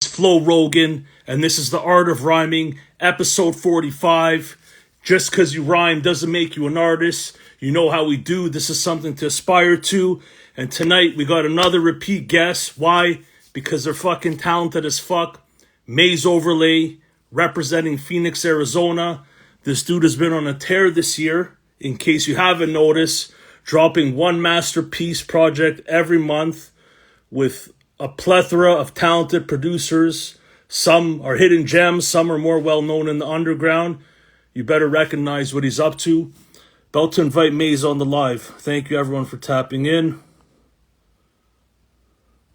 Flow Rogan, and this is the Art of Rhyming, episode 45. Just because you rhyme doesn't make you an artist. You know how we do. This is something to aspire to. And tonight we got another repeat guest. Why? Because they're fucking talented as fuck. Maze Overlay, representing Phoenix, Arizona. This dude has been on a tear this year. In case you haven't noticed, dropping one masterpiece project every month with a plethora of talented producers. Some are hidden gems, some are more well known in the underground. You better recognize what he's up to. About to invite Maze on the live. Thank you everyone for tapping in.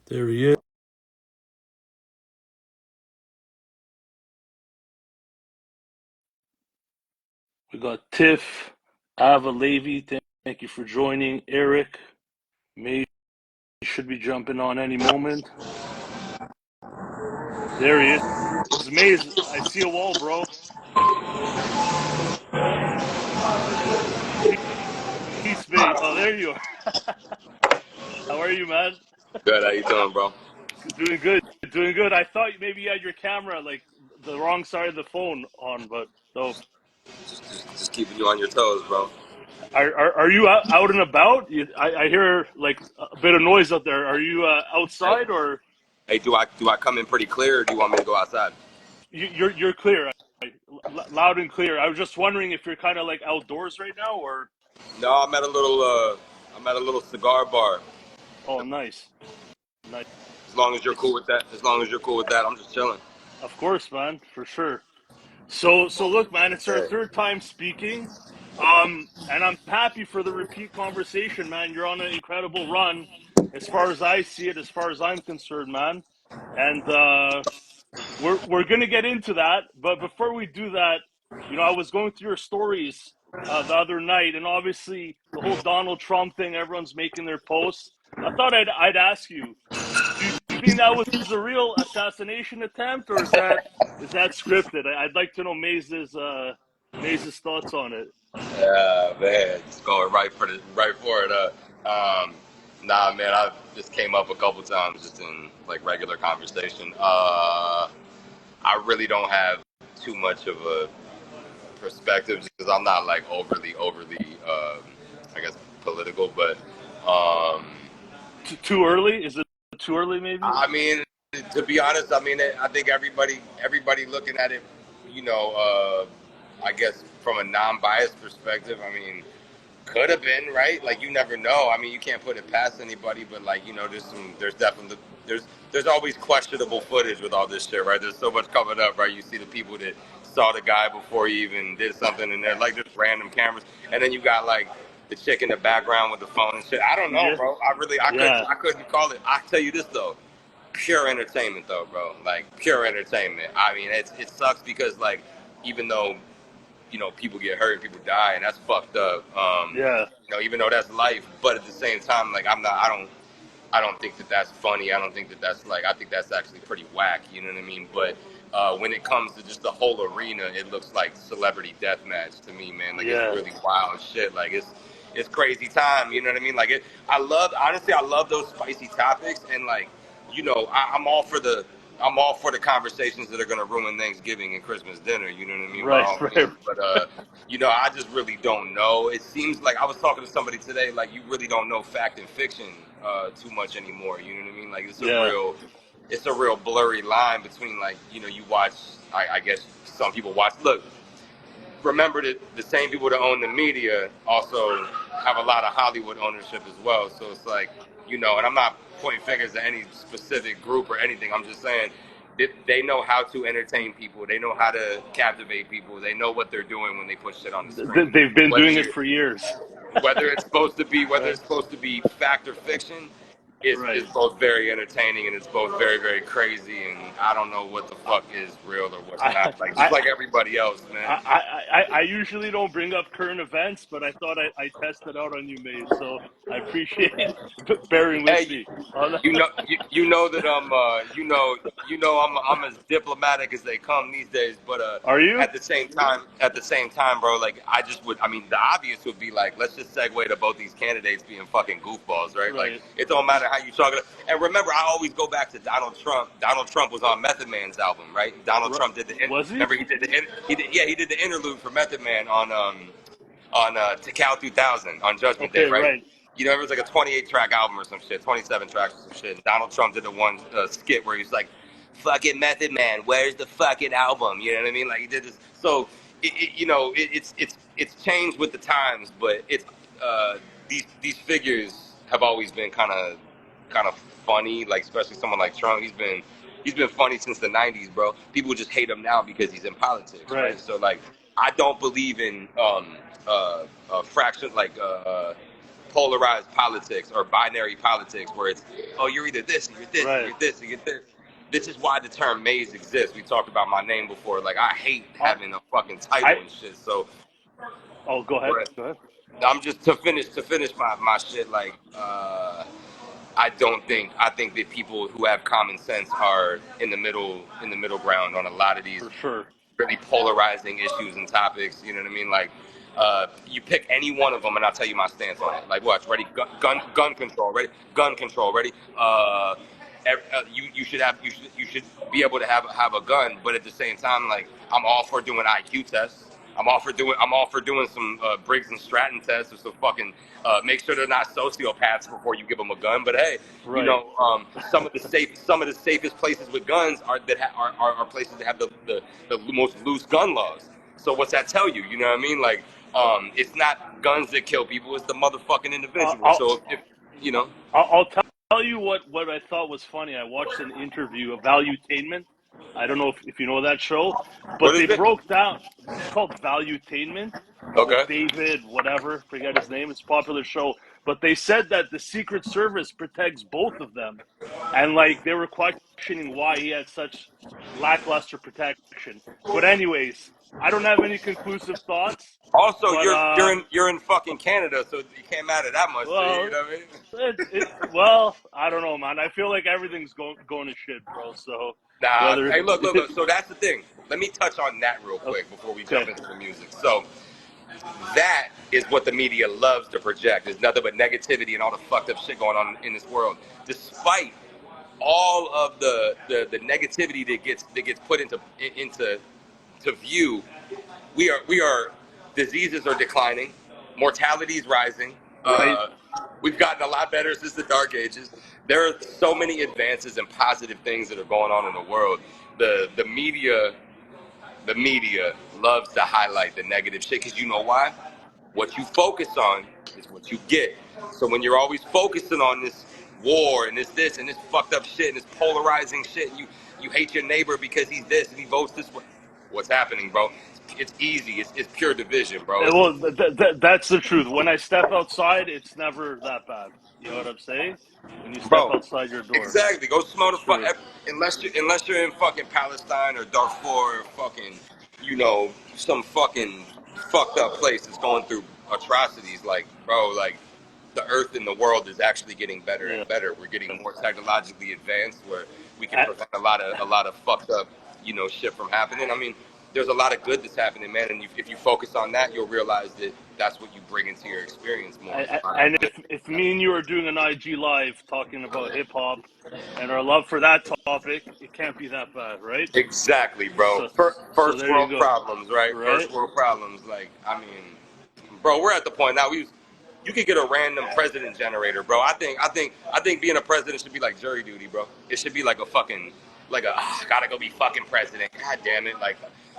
There he is. We got Tiff, Ava Levy. Thank you for joining. Eric, Maze should be jumping on any moment. There he is. Maze, I see a wall, bro. Peace, mate. Oh, there you are. How are you, man? Good. How you doing, bro? Doing good. Doing good. I thought maybe you had your camera like the wrong side of the phone on, but no. Just keeping you on your toes, bro. Are you out and about? I hear like a bit of noise out there. Are you outside or? Hey, do I come in pretty clear, or do you want me to go outside? You're clear, loud and clear. I was just wondering if you're kind of like outdoors right now or. No, I'm at a little cigar bar. Oh, nice. As long as you're cool with that. I'm just chilling. Of course, man, for sure. So look, man, it's our third time speaking, and I'm happy for the repeat conversation, man. You're on an incredible run, as far as I see it, as far as I'm concerned, man. And we're gonna get into that, but before we do that, I was going through your stories the other night, and obviously the whole Donald Trump thing. Everyone's making their posts. I thought I'd ask you. Do you think that was a real assassination attempt, or is that scripted? I'd like to know Maze's thoughts on it. Yeah, man, just going right for it. Nah, man, I just came up a couple times just in like regular conversation. I really don't have too much of a perspective because I'm not like overly, I guess, political. But Too early? Is it too early? Maybe. I mean, to be honest, I think everybody looking at it, I guess from a non-biased perspective, could have been, right? Like, you never know. You can't put it past anybody, but like, there's always questionable footage with all this shit, right? There's so much coming up, right? You see the people that saw the guy before he even did something, and they're like just random cameras, and then you got like the chick in the background with the phone and shit. I don't know, bro. I couldn't call it. I tell you this though, pure entertainment though, bro. Like pure entertainment. It sucks because like even though people get hurt and people die, and that's fucked up. Even though that's life, but at the same time, like I don't think that that's funny. I don't think that that's like, I think that's actually pretty whack. You know what I mean? But when it comes to just the whole arena, it looks like celebrity deathmatch to me, man. Like it's really wild shit. Like it's crazy time. You know what I mean? Like I love those spicy topics, and like I'm all for the conversations that are going to ruin Thanksgiving and Christmas dinner. You know what I mean? Right. But I just really don't know. It seems like I was talking to somebody today. Like you really don't know fact and fiction too much anymore. You know what I mean? Like it's a real blurry line between like you watch. I guess some people watch. Look, remember that the same people that own the media also have a lot of Hollywood ownership as well. So it's like, and I'm not pointing fingers at any specific group or anything. I'm just saying they know how to entertain people. They know how to captivate people. They know what they're doing when they put shit on the screen. They've been doing it for years. Whether it's supposed to be fact or fiction, it's both very entertaining and it's both very, very crazy, and I don't know what the fuck is real or what's not. Like just like everybody else, man. I usually don't bring up current events, but I thought I tested out on you, Maze. So I appreciate bearing with me. You know that I'm as diplomatic as they come these days. But are you? At the same time, bro. Like I just would. The obvious would be like, let's just segue to both these candidates being fucking goofballs, right? Like it don't matter how you talk it. And remember, I always go back to Donald Trump. Donald Trump was on Method Man's album, right? Donald Trump did the. Was he? Remember, he did the interlude for Method Man on Tikal 2000 on Judgment Day, Okay, right? right. You know, it was like a 28 track album or some shit, 27 tracks or some shit. And Donald Trump did the one skit where he's like, "Fucking Method Man, where's the fucking album?" You know what I mean? Like he did this. So, it's changed with the times, but it's these figures have always been kind of funny. Like especially someone like Trump, he's been funny since the '90s, bro. People just hate him now because he's in politics, right? So like, I don't believe in fraction like polarized politics or binary politics where it's, oh, you're either this or you're this or you're this or you're this. This is why the term maze exists. We talked about my name before. Like, I hate having a fucking title and shit. So, go ahead. Go ahead. I'm just to finish my shit. Like, I think that people who have common sense are in the middle ground on a lot of these For sure. really polarizing issues and topics. You know what I mean? Like, you pick any one of them, and I'll tell you my stance on it. Like, watch, ready? Gun control, ready? Gun control, ready? You should be able to have a gun, but at the same time, like, I'm all for doing IQ tests. I'm all for doing some Briggs and Stratton tests, or some fucking make sure they're not sociopaths before you give them a gun. But hey, you know, some of the safest places with guns are places that have the most loose gun laws. So what's that tell you? You know what I mean? Like, it's not guns that kill people; it's the motherfucking individual. So if you know, I'll tell you what I thought was funny. I watched an interview of Valuetainment. I don't know if you know that show, but they broke down. It's called Valuetainment with David, whatever, forget his name. It's a popular show. But they said that the Secret Service protects both of them. And like they were questioning why he had such lackluster protection. But anyways, I don't have any conclusive thoughts. Also, But you're in fucking Canada, so you can't matter that much. well, You know what I mean? well, I don't know, man. I feel like everything's going to shit, bro. So Nah, whether hey, look. So that's the thing. Let me touch on that real quick before we jump into the music. So that is what the media loves to project. There's nothing but negativity and all the fucked up shit going on in this world. Despite all of the negativity that gets put into view, we are diseases are declining, mortality is rising. We've gotten a lot better since the Dark Ages. There are so many advances and positive things that are going on in the world. The media loves to highlight the negative shit because you know why? What you focus on is what you get. So when you're always focusing on this war and this and this fucked up shit and this polarizing shit, and you hate your neighbor because he's this and he votes this way. What's happening, bro? It's easy. It's pure division, bro. well, that's the truth. When I step outside, it's never that bad. You know what I'm saying? When you step outside your door, exactly. Go smell the fuck. Unless you're in fucking Palestine or Darfur or fucking, you know, some fucking fucked up place that's going through atrocities. Like, bro, like the earth and the world is actually getting better and better. We're getting more technologically advanced where we can prevent a lot of fucked up, you know, shit from happening. I mean, there's a lot of good that's happening, man. And if you focus on that, you'll realize that that's what you bring into your experience more. And if me and you are doing an IG live talking about hip hop and our love for that topic, it can't be that bad, right? Exactly, bro. First world problems, right? First world problems. Like, I mean, bro, we're at the point now. You could get a random president generator, bro. I think being a president should be like jury duty, bro. It should be like a fucking gotta go be fucking president. God damn it, like,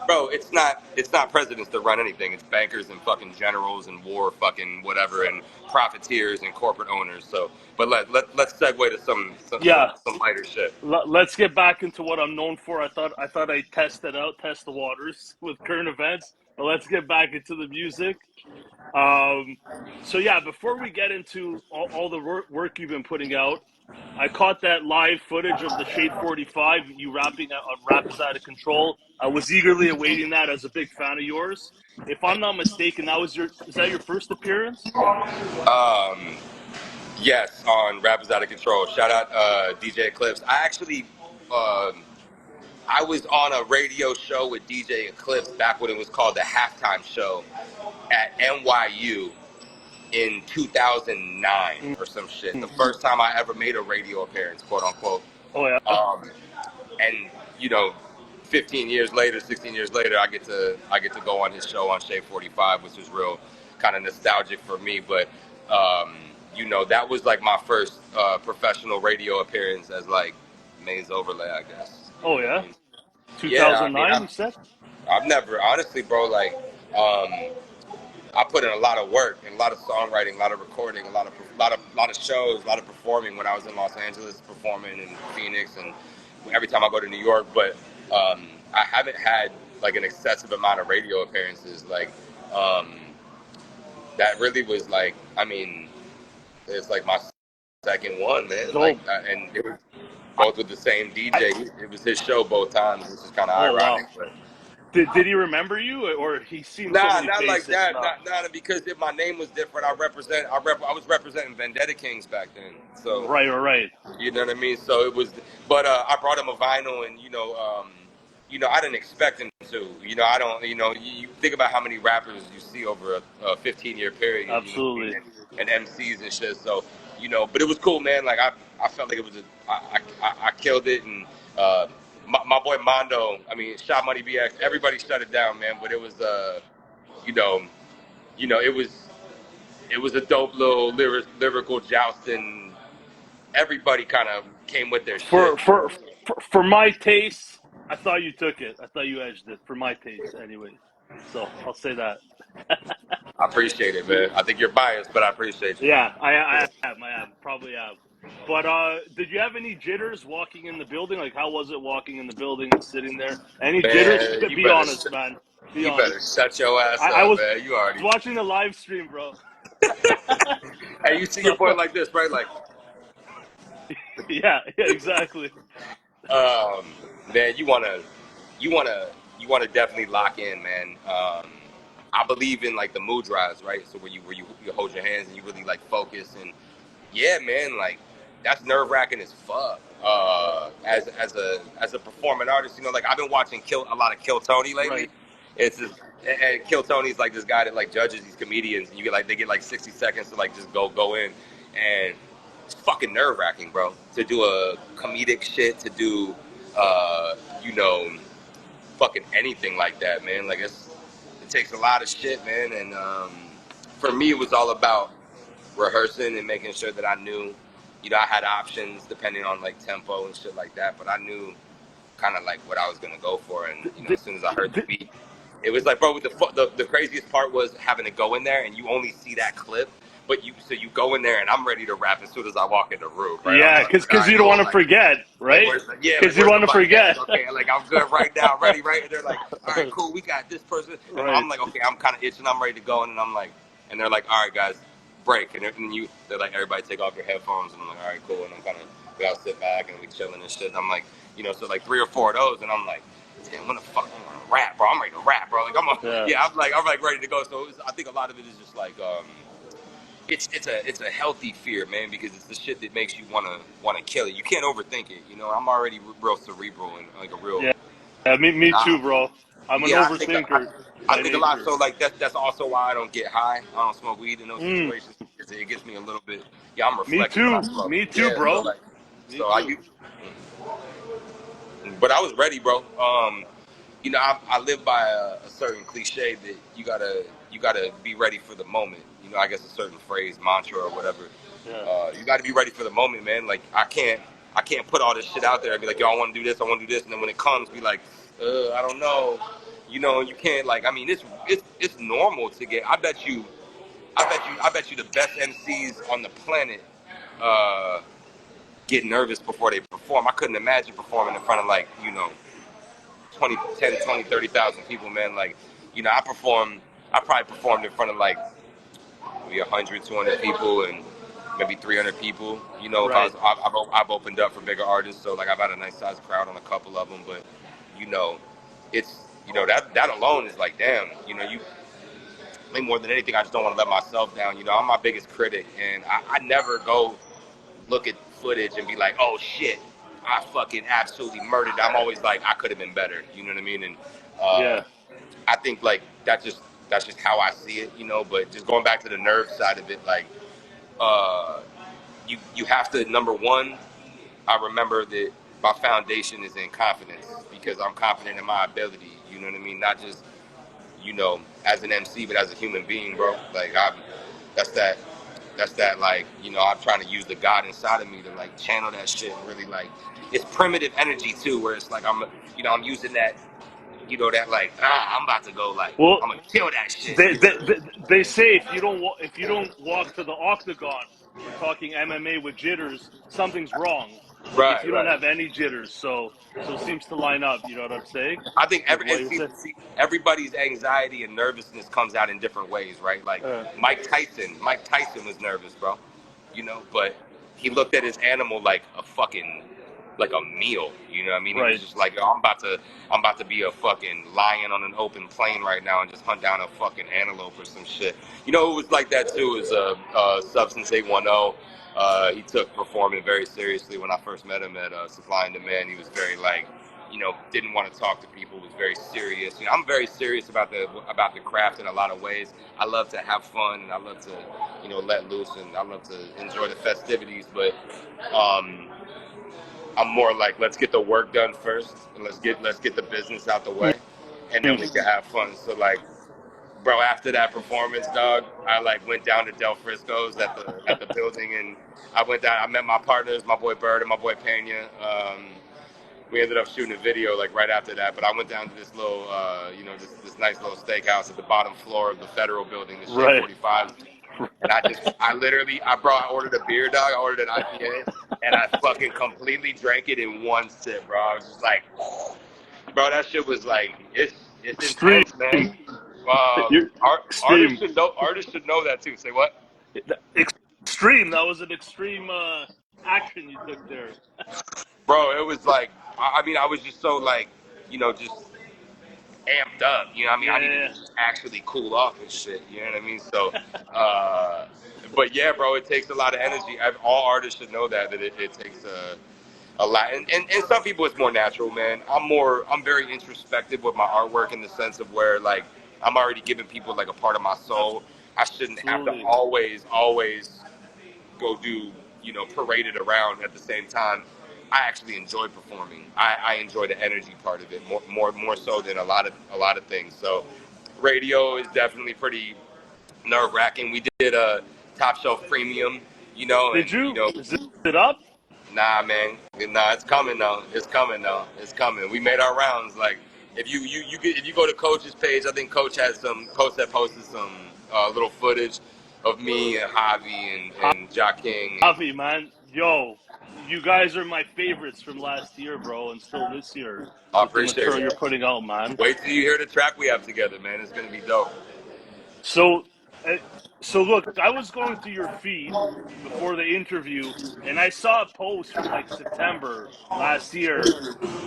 bro. It's not presidents that run anything. It's bankers and fucking generals and war fucking whatever and profiteers and corporate owners. So, but let's segue to some lighter shit. Let's get back into what I'm known for. I thought I'd test the waters with current events. But let's get back into the music. So yeah, before we get into all the work you've been putting out, I caught that live footage of the Shade 45, you rapping on Rap Is Out of Control. I was eagerly awaiting that as a big fan of yours. If I'm not mistaken, is that your first appearance? Yes, on Rap Is Out of Control. Shout out DJ Eclipse. I actually I was on a radio show with DJ Eclipse back when it was called the Halftime Show at NYU. in 2009 or some shit. The first time I ever made a radio appearance, quote unquote. Oh yeah. And you know, 15 years later, 16 years later, I get to go on his show on Shade 45, which was real kind of nostalgic for me. But you know, that was like my first professional radio appearance as like Maze Overlay, I guess. Oh yeah. Yeah, I mean, 2009, you said? I've never, honestly, bro, like, I put in a lot of work and a lot of songwriting, a lot of recording, a lot of shows, a lot of performing when I was in Los Angeles, performing in Phoenix, and every time I go to New York. But I haven't had like an excessive amount of radio appearances. Like that really was like, I mean, it's like my second one, man. Dope. Like, and it was both with the same DJ. It was his show both times, which is kind of ironic. Wow. But Did he remember you, or he's seen so nah, many not like faces? that. No. Not because if my name was different, I was representing Vendetta Kings back then. So Right. you know what I mean. So it was, but I brought him a vinyl, and I didn't expect him to. You know, I don't. You think about how many rappers you see over a 15-year period. Absolutely. And MCs and shit. So but it was cool, man. Like I felt like it was I killed it, and my boy Mondo. I mean, Shot Money BX. Everybody shut it down, man. But it was it was a dope little lyrical jousting. Everybody kind of came with their shit. For my taste, I thought you took it. I thought you edged it. For my taste, anyways. So I'll say that. I appreciate it, man. I think you're biased, but I appreciate you. Yeah, I probably have. But did you have any jitters walking in the building? Like, how was it walking in the building and sitting there? Any jitters? Be honest, man. Be honest. Better shut your ass up, I was man. You already watching the live stream, bro. Hey, you see your boy like this, right? Like, yeah, exactly. Man, you wanna definitely lock in, man. I believe in like the mood drives, right? So where you hold your hands and you really like focus, and yeah, man, like that's nerve wracking as fuck. As a performing artist, like I've been watching a lot of Kill Tony lately. Right. It's just, and Kill Tony's like this guy that like judges these comedians, and they get like 60 seconds to like just go in, and it's fucking nerve wracking, bro. To do a comedic shit, to do fucking anything like that, man. Like it takes a lot of shit, man. And for me, it was all about rehearsing and making sure that I knew, I had options depending on like tempo and shit like that. But I knew kind of like what I was gonna go for, and as soon as I heard the beat, it was like, bro. The craziest part was having to go in there and you only see that clip. But you go in there and I'm ready to rap as soon as I walk in the room, right? Yeah, because you don't want to forget, right? Because you want to forget. Okay, like I'm good right now, ready, right? And they're like, all right, cool, we got this person. And I'm like, okay, I'm kind of itching, I'm ready to go. And then I'm like, and they're like, all right, guys, break. And they're like, everybody take off your headphones. And I'm like, all right, cool. And I'm kind of, we all sit back and we chilling and shit. And I'm like, so like 3 or 4 of those. And I'm like, damn, when the fuck I'm gonna rap, bro? I'm ready to rap, bro. Like I'm like ready to go. So I think a lot of it is just like, it's a healthy fear, man, because it's the shit that makes you wanna kill it. You can't overthink it, I'm already real cerebral and like a real. Yeah, me too, bro. I'm an overthinker. I think a lot. So like that's also why I don't get high. I don't smoke weed in those situations. It gets me a little bit. Yeah, I'm reflective. Me too, bro. But I was ready, bro. I live by a certain cliche that you gotta be ready for the moment. I guess a certain phrase, mantra, or whatever. Yeah. You got to be ready for the moment, man. Like I can't put all this shit out there and be like, yo, I want to do this, and then when it comes, be like, I don't know. You can't, like. I mean, it's normal to get. I bet you the best MCs on the planet get nervous before they perform. I couldn't imagine performing in front of 30,000 people, man. Like, I probably performed in front of like maybe 100, 200 people and maybe 300 people. Right. I've opened up for bigger artists, so like I've had a nice sized crowd on a couple of them. But it's that alone is like, damn. I think more than anything, I just don't want to let myself down. I'm my biggest critic, and I never go look at footage and be like, oh shit, I fucking absolutely murdered. I'm always like, I could have been better. You know what I mean? And I think like that's that's just how I see it, you know. But just going back to the nerve side of it, like you have to, number one, I remember that my foundation is in confidence because I'm confident in my ability. You know what I mean? Not just, you know, as an MC, but as a human being, bro. Like that's that that's that like, you know, I'm trying to use the God inside of me to like channel that shit and really like, it's primitive energy too, where it's like I'm using that, you know, that like, I'm about to go like, Well, I'm gonna kill that shit. they say if you don't walk to the octagon, we're talking MMA with jitters, something's wrong. Like if Right, you don't right. have any jitters, so it seems to line up. You know what I'm saying? I think With what you said. everybody's anxiety and nervousness comes out in different ways, right? Like Mike Tyson was nervous, bro. You know, but he looked at his animal like a fucking, like a meal. You know what I mean? He was Right. just like, yo, I'm about to be a fucking lion on an open plain right now and just hunt down a fucking antelope or some shit. You know, it was like that too. Is Substance 810. He took performing very seriously. When I first met him at Supply and Demand, he was very like, you know, didn't want to talk to people, was very serious. You know, I'm very serious about the craft in a lot of ways. I love to have fun and I love to, you know, let loose and I love to enjoy the festivities, but I'm more like, let's get the work done first and let's get the business out the way and then we can have fun. So like, bro, after that performance, dog, I like went down to Del Frisco's at the building and I went down, I met my partners, my boy Bird and my boy Pena. We ended up shooting a video like right after that, but I went down to this little, you know, this nice little steakhouse at the bottom floor of the Federal building, the Shade Right. 45. And I ordered a beer, dog. I ordered an IPA, and I fucking completely drank it in one sip, bro. I was just like, bro, that shit was like, it's Extreme. intense, man. You're Artists extreme. should know that too. Say what? Extreme. That was an extreme action you took there. Bro, it was like, I mean, I was just so like, you know, just amped up. You know what I mean? I needed Yeah. to just actually cool off and shit. You know what I mean? So, but yeah, bro, it takes a lot of energy. All artists should know that it takes a lot. And some people it's more natural, man. I'm very introspective with my artwork in the sense of where like I'm already giving people like a part of my soul. I shouldn't have to Absolutely. always go do, you know, parade it around at the same time. I actually enjoy performing. I enjoy the energy part of it more so than a lot of things. So radio is definitely pretty nerve wracking. We did a Top Shelf Premium, you know, Did and you you? know, Is it up? nah, man, nah, it's coming though. It's coming though. It's coming. We made our rounds. Like if you go to Coach's page, I think Coach had posted some little footage of me and Javi and Ja King. And Javi, man. Yo, you guys are my favorites from last year, bro, and still this year I with the appreciate material you're it. putting out, man. Wait till you hear the track we have together, man. It's gonna be dope. So, uh, so look, I was going through your feed before the interview, and I saw a post from like September last year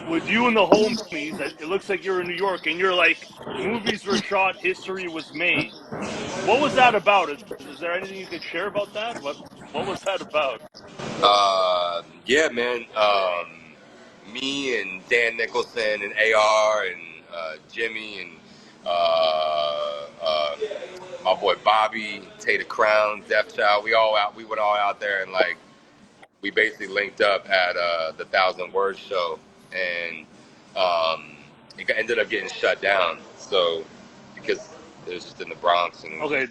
with you and the homies. It looks like you're in New York, and you're like, movies were shot, history was made. What was that about? Is there anything you could share about that? What was that about? Yeah, man. Me and Dan Nicholson and AR and Jimmy and my boy Bobby, Tater Crown, Death Child. We went all out there and like we basically linked up at the Thousand Word show, and it ended up getting shut down. So because it was just in the Bronx and Okay,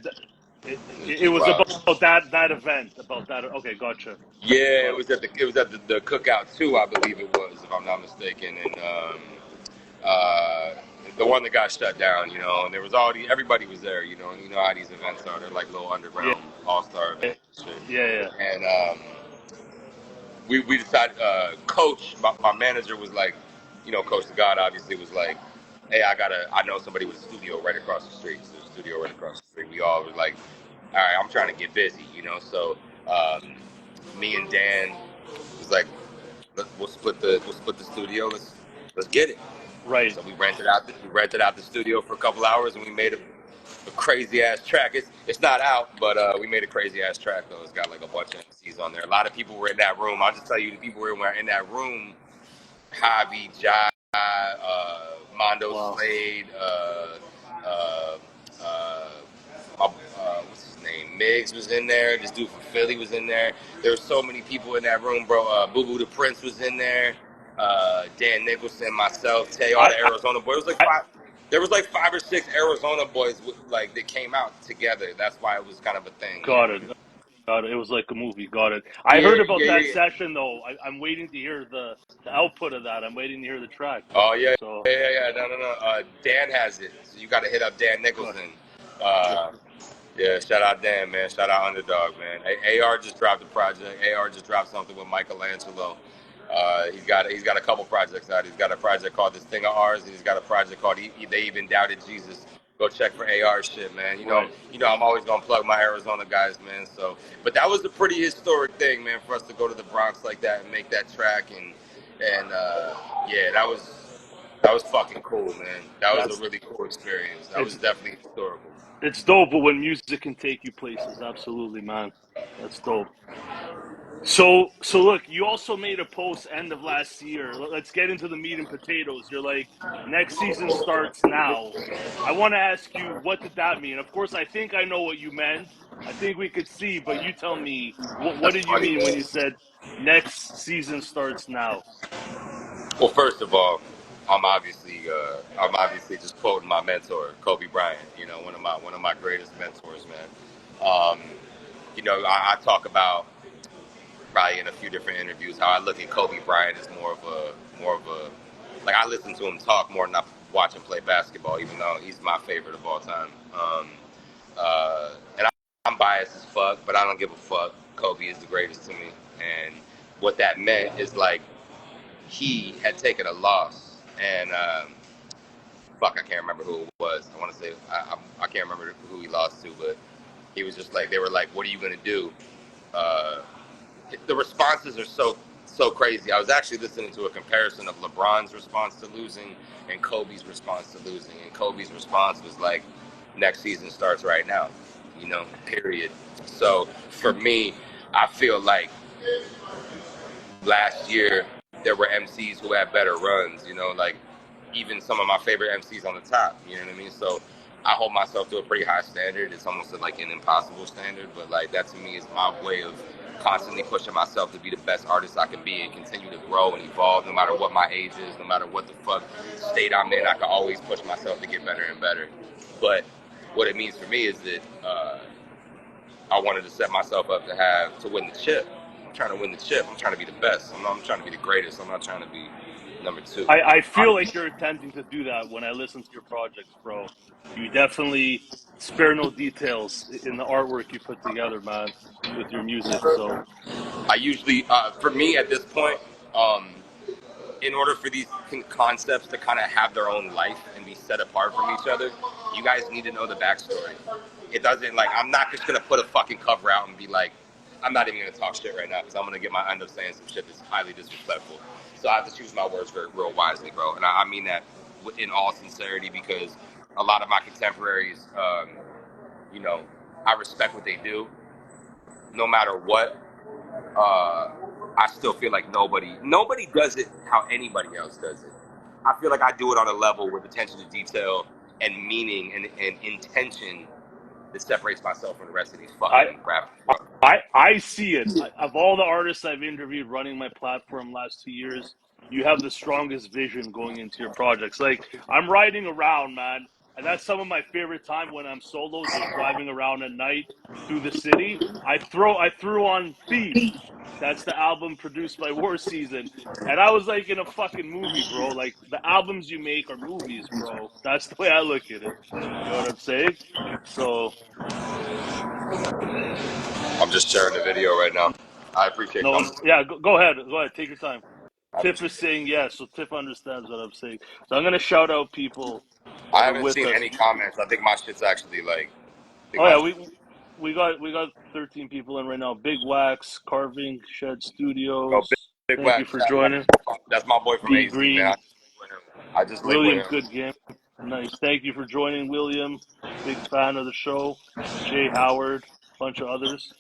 it was it just was rough. about that event, about that. Okay, gotcha. Yeah, Got it. it was at the cookout too, I believe it was, if I'm not mistaken, and uh, the one that got shut down, you know, and there was everybody was there, you know, and you know how these events are, they're like little Yeah, underground all-star events and shit. yeah. And we decided, Coach, my manager was like, you know, Coach the God obviously was like, hey, I know somebody with a studio right across the street. So there's a studio right across the street. We all were like, all right, I'm trying to get busy, you know. So me and Dan was like, we'll split the studio. Let's get it. Right. So we rented out the studio for a couple hours and we made a crazy ass track. It's not out, but we made a crazy ass track though. It's got like a bunch of MCs on there. A lot of people were in that room. I'll just tell you, the people who were in that room: Javi, Jai, Mondo Wow. Slade, uh, Miggs was in there. This dude from Philly was in there. There were so many people in that room, bro. Boo Boo the Prince was in there. Dan Nicholson, myself, Tay, all I, the Arizona boys. It was like I, five. There was like 5 or 6 Arizona boys like that came out together. That's why it was kind of a thing. You know got what I it. mean? Got it. It was like a movie. Got it. I Yeah, heard about yeah, that yeah, yeah. session though. I'm waiting to hear the output of that. I'm waiting to hear the track. Oh yeah, So yeah, yeah, yeah. No, no, no. Dan has it, so you got to hit up Dan good. Nicholson. Uh, yeah, shout out Dan, man. Shout out Underdog, man. AR just dropped a project. AR just dropped something with Michelangelo. He's got a couple projects out. He's got a project called This Thing of Ours, and he's got a project called They Even Doubted Jesus. Go check for AR shit, man. Right. I'm always gonna plug my Arizona guys, man. So, but that was a pretty historic thing, man, for us to go to the Bronx like that and make that track, and yeah, that was fucking cool, man. That was a That's really cool experience. That was it's definitely historical. it's dope when music can take you places. Absolutely, man. That's dope. So look, you also made a post end of last year. Let's get into the meat and potatoes. You're like, next season starts now. I want to ask you, what did that mean? Of course, I think I know what you meant. I think we could see, but you tell me, what That's did you funny, mean when you man. said next season starts now? Well, first of all, I'm obviously just quoting my mentor, Kobe Bryant. One of my greatest mentors, man. I talk about probably in a few different interviews how I look at Kobe Bryant as more of a like I listen to him talk more than I watch him play basketball, even though he's my favorite of all time. And I'm biased as fuck, but I don't give a fuck. Kobe is the greatest to me, and what that meant is like he had taken a loss, and fuck, I can't remember who it was. I want to say I can't remember who he lost to, but he was just like they were like, "What are you gonna do?" Uh, the responses are so crazy. I was actually listening to a comparison of LeBron's response to losing and Kobe's response to losing, and Kobe's response was like, "Next season starts right now," period. So for me, I feel like last year there were MCs who had better runs, like even some of my favorite MCs on the top, you know what I mean? So I hold myself to a pretty high standard. It's almost like an impossible standard, but like that to me is my way of constantly pushing myself to be the best artist I can be and continue to grow and evolve no matter what my age is, no matter what the fuck state I'm in. I can always push myself to get better and better. But what it means for me is that I wanted to set myself up to win the chip. I'm trying to win the chip. I'm trying to be the best. I'm trying to be the greatest. I'm not trying to be number two. I feel like you're attempting to do that when I listen to your projects, bro. You definitely spare no details in the artwork you put together, man, with your music. So I usually, for me at this point, um, in order for these concepts to kind of have their own life and be set apart from each other, you guys need to know the backstory. It doesn't I'm not just gonna put a fucking cover out and be like, I'm not even gonna talk shit right now because I'm gonna end up saying some shit that's highly disrespectful. So I have to choose my words very real wisely, bro. And I mean that in all sincerity because a lot of my contemporaries, you know, I respect what they do, no matter what. I still feel like nobody does it how anybody else does it. I feel like I do it on a level with attention to detail and meaning and intention that separates myself from the rest of these I fucking rappers, bro. I see it. Of all the artists I've interviewed running my platform last 2 years, you have the strongest vision going into your projects. Like I'm riding around, man, and that's some of my favorite time when I'm solo, just driving around at night through the city. I threw on Peep. That's the album produced by War Season. And I was like in a fucking movie, bro. Like the albums you make are movies, bro. That's the way I look at it. You know what I'm saying? So I'm just sharing the video right now. I appreciate no, y'all. yeah, go ahead. Go ahead. Take your time. I Tiff is saying yes, so Tiff understands what I'm saying. So I'm gonna shout out people that are haven't with seen us. any comments. I think my shit's actually I think Oh yeah, my we got 13 people in right now. Big Wax, Carving Shed go Studios. big Thank you whack. for joining. That's my boy from B AZ, man. Green, I just linked with William, him. good game. Nice. Thank you for joining, William. Big fan of the show. Jay Howard, bunch of others.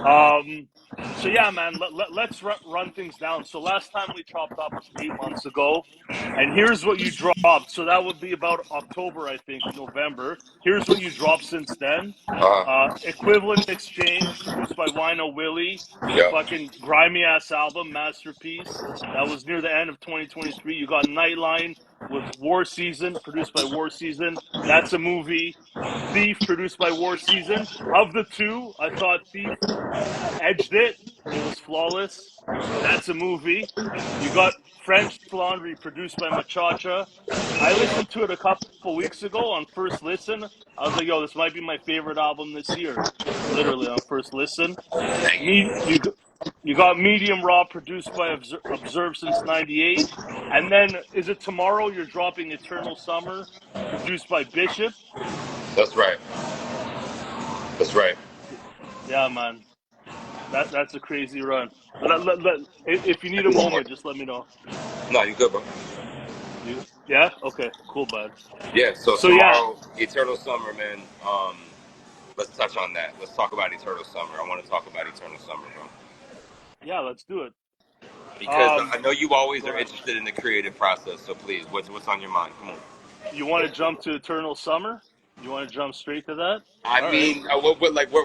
So yeah, man, let's run things down. So last time we chopped up was 8 months ago, and here's what you dropped. So that would be about October, I think, November. Here's what you dropped since then. Equivalent Exchange, produced by Wino Willie, Yep. fucking grimy ass album, masterpiece. That was near the end of 2023. You got Nightline with War Season, produced by War Season. That's a movie. Thief, produced by War Season. Of the two, I thought Thief edged it. It was flawless. That's a movie. You got French Laundry, produced by Machacha. I listened to it a couple weeks ago on first listen. I was like, yo, this might be my favorite album this year. Literally on first listen. Thank you. You got Medium Raw, produced by Observe since '98. And then, is it tomorrow you're dropping Eternal Summer, produced by Bishop? That's right. That's right. Yeah, man. That's a crazy run. If you need a One more. moment, just let me know. No, you good, bro. Yeah? Okay, cool, bud. Yeah. So So yeah, tomorrow, Eternal Summer, man. Let's touch on that. Let's talk about Eternal Summer. I want to talk about Eternal Summer, bro. yeah, let's do it. Because I know you always Go are ahead. interested in the creative process. So please, what's on your mind? Come on. You want to jump to Eternal Summer? You want to jump straight to that? I All right. mean,